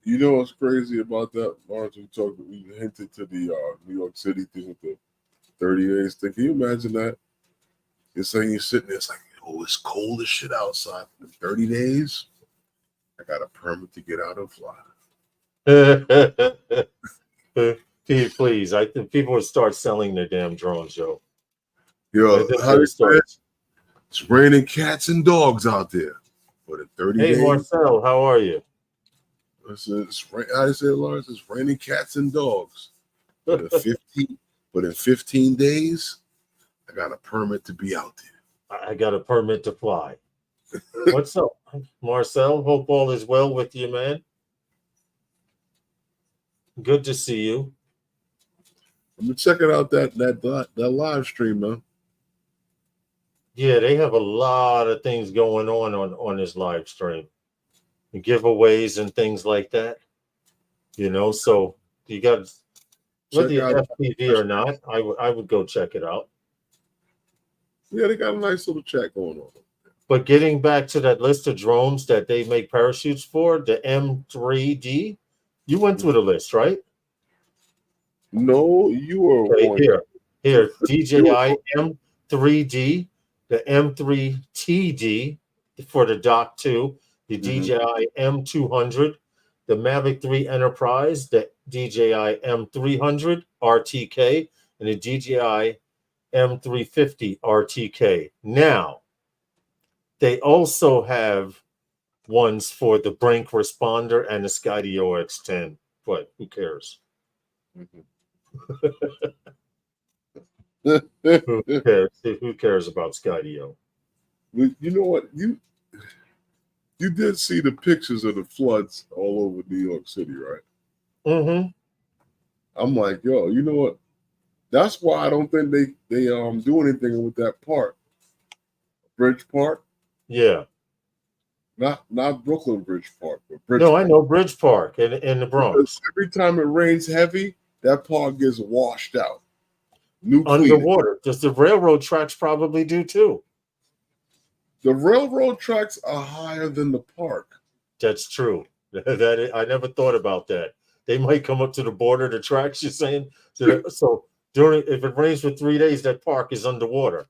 A: You know what's crazy about that, Lawrence? We hinted to the New York City thing with the 30 days thing. Can you imagine that? You're saying you're sitting there, it's like, oh, it's cold as shit outside for 30 days. I got a permit to get out and fly.
B: Please, I think people would start selling their damn drones, Joe.
A: Yo, it's raining cats and dogs out there for the 30 days.
B: Hey, Marcel, how are you?
A: I said, Lawrence, it's raining cats and dogs. But in 15 days, I got a permit to be out there.
B: I got a permit to fly. What's up, Marcel? Hope all is well with you, man. Good to see you.
A: I'm checking out that live stream, man.
B: Yeah, they have a lot of things going on this live stream. Giveaways and things like that. You know, so you got whether you FPV or not, I would go check it out.
A: Yeah, they got a nice little chat going on.
B: But getting back to that list of drones that they make parachutes for, the M3D, you went through the list, right?
A: No, you were
B: here, DJI M3D, the M3TD for the Dock 2, the DJI M200, the Mavic 3 Enterprise, the DJI M300 RTK, and the DJI M350 RTK. Now, they also have ones for the Brink Responder and the Skydio X10, but who cares? Who cares? Who cares about Skydio?
A: You know what? You did see the pictures of the floods all over New York City, right?
B: Mm-hmm.
A: I'm like, yo, you know what? That's why I don't think they do anything with that park, Bridge Park.
B: Yeah.
A: Not Brooklyn Bridge Park, but Bridge.
B: No,
A: Park.
B: I know Bridge Park in the Bronx.
A: Because every time it rains heavy, that park gets washed out.
B: Underwater. Does the railroad tracks probably do too?
A: The railroad tracks are higher than the park.
B: That's true. I never thought about that. They might come up to the border of the tracks, you're saying? So if it rains for 3 days, that park is underwater.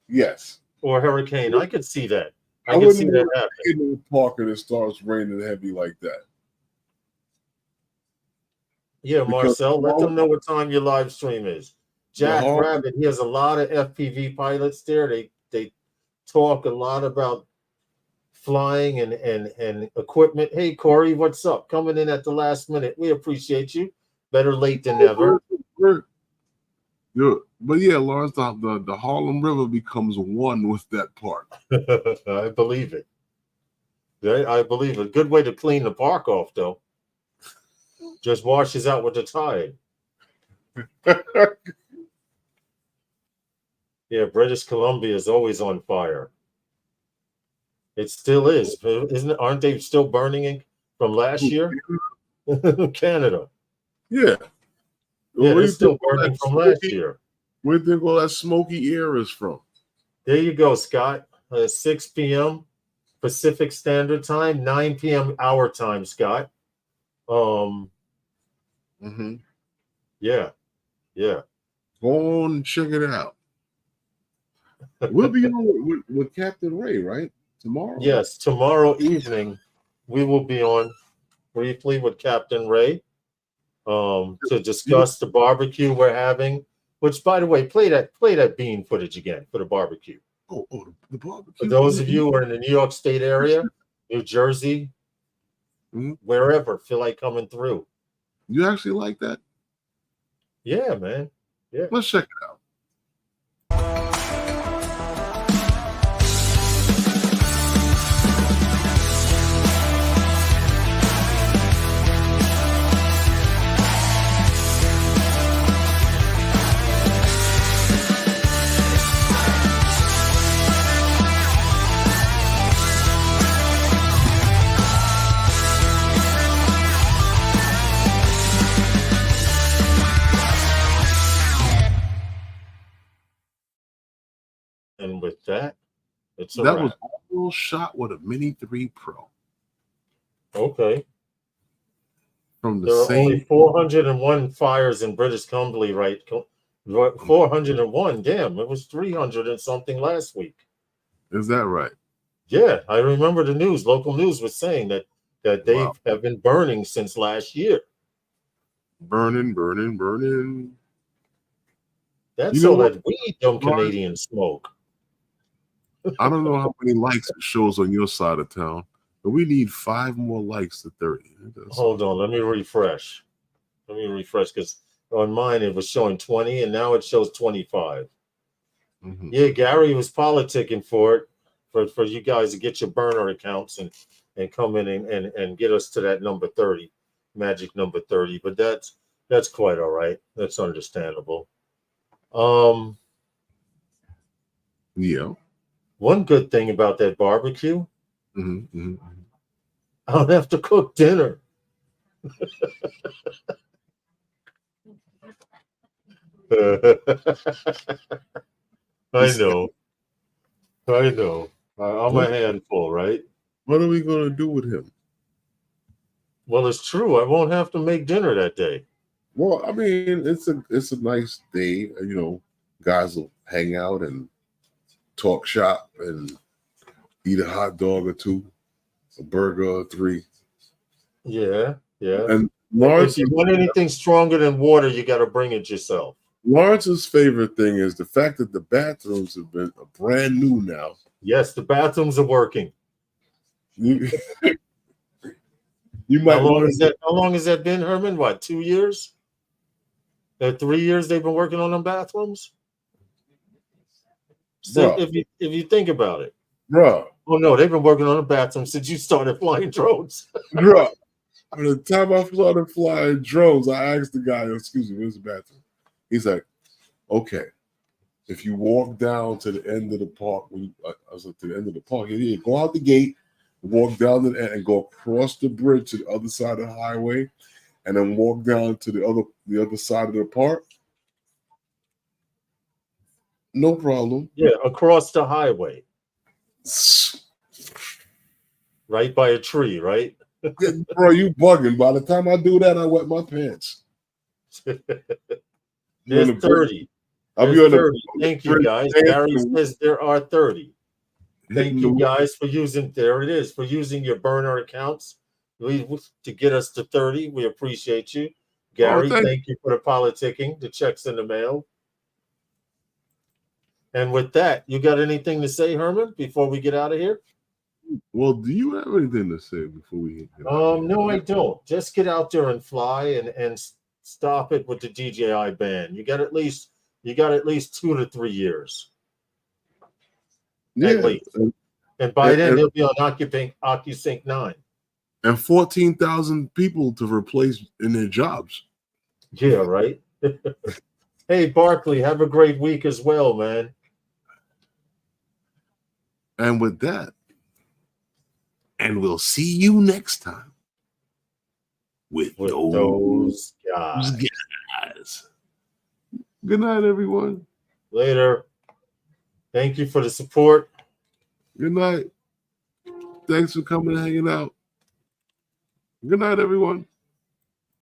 A: Yes.
B: Or a hurricane. I could see that. I could see that happen.
A: In the park and it starts raining heavy like that.
B: Yeah, Marcel, let them know what time your live stream is. Jack Rabbit, he has a lot of FPV pilots there. They talk a lot about flying and equipment. Hey, Corey, what's up? Coming in at the last minute. We appreciate you. Better late than never.
A: Yeah, but yeah, Lawrence, the Harlem River becomes one with that park.
B: I believe it. I believe it. Good way to clean the park off, though. Just washes out with the tide. Yeah, British Columbia is always on fire. It still is, isn't it? Aren't they still burning from last year? Canada.
A: Yeah.
B: Yeah, they're still burning from last year.
A: Where do you think all that smoky air is from?
B: There you go, Scott. 6 p.m. Pacific Standard Time, 9 p.m. our time, Scott. Yeah.
A: Go on and check it out. We'll be on with Captain Ray, right? Tomorrow?
B: Yes, tomorrow evening we will be on briefly with Captain Ray to discuss the barbecue we're having. Which, by the way, play that bean footage again for the barbecue.
A: Oh, the barbecue.
B: For those of you who are in the New York State area, New Jersey, wherever, feel like coming through.
A: You actually like that?
B: Yeah, man. Yeah.
A: Let's check it out.
B: And with that, it's a
A: That
B: wrap.
A: was all shot with a Mini 3 Pro.
B: Okay.
A: From the
B: There are
A: same.
B: only 401 fires in British Columbia, right? 401. Damn, it was 300 and something last week.
A: Is that right?
B: Yeah, I remember the news. Local news was saying that they have been burning since last year.
A: Burning.
B: That's all that weed dumb Canadians smoke.
A: I don't know how many likes it shows on your side of town, but we need 5 more likes to 30.
B: Hold on, let me refresh. Because on mine it was showing 20 and now it shows 25. Yeah, Gary was politicking for it, for you guys to get your burner accounts and come in and get us to that number 30, magic number 30. But that's quite all right. That's understandable.
A: Yeah.
B: One good thing about that barbecue, I don't have to cook dinner. I know. I'm a handful, right?
A: What are we going to do with him?
B: Well, it's true. I won't have to make dinner that day.
A: Well, I mean, it's a nice day. You know, guys will hang out and talk shop and eat a hot dog or 2, a burger or 3.
B: Yeah.
A: And Lawrence,
B: if you want anything stronger than water, you got to bring it yourself.
A: Lawrence's favorite thing is the fact that the bathrooms have been brand new now.
B: Yes, the bathrooms are working.
A: You might.
B: How long has that been, Herman? What, 2 years? 3 years they've been working on them bathrooms? So if you think about it.
A: Bro.
B: Oh no, they've been working on the bathrooms since you started flying drones.
A: Bro. By the time I started flying drones, I asked the guy, excuse me, where's the bathroom? He's like, okay, if you walk down to the end of the park, I was like, to the end of the park, you go out the gate, walk down to the end, and go across the bridge to the other side of the highway, and then walk down to the other side of the park. No problem.
B: Yeah, across the highway. Right by a tree, right?
A: Bro, you bugging. By the time I do that, I wet my pants.
B: There's 30.
A: I'll be on
B: 30. Thank you, guys. Gary says there are 30. Thank you, guys, for using. There it is, for using your burner accounts to get us to 30. We appreciate you, Gary. Thank you for the politicking. The checks in the mail. And with that, you got anything to say, Herman, before we get out of here?
A: Well, do you have anything to say before we get
B: No, I don't. Just get out there and fly and stop it with the DJI ban. You got at least 2 to 3 years.
A: Yeah.
B: At least. And by then they'll be on OcuSync 9.
A: And 14,000 people to replace in their jobs.
B: Yeah, right. Hey, Barkley, have a great week as well, man.
A: And with that, and we'll see you next time with those guys. Good night, everyone.
B: Later. Thank you for the support.
A: Good night. Thanks for coming and hanging out. Good night, everyone.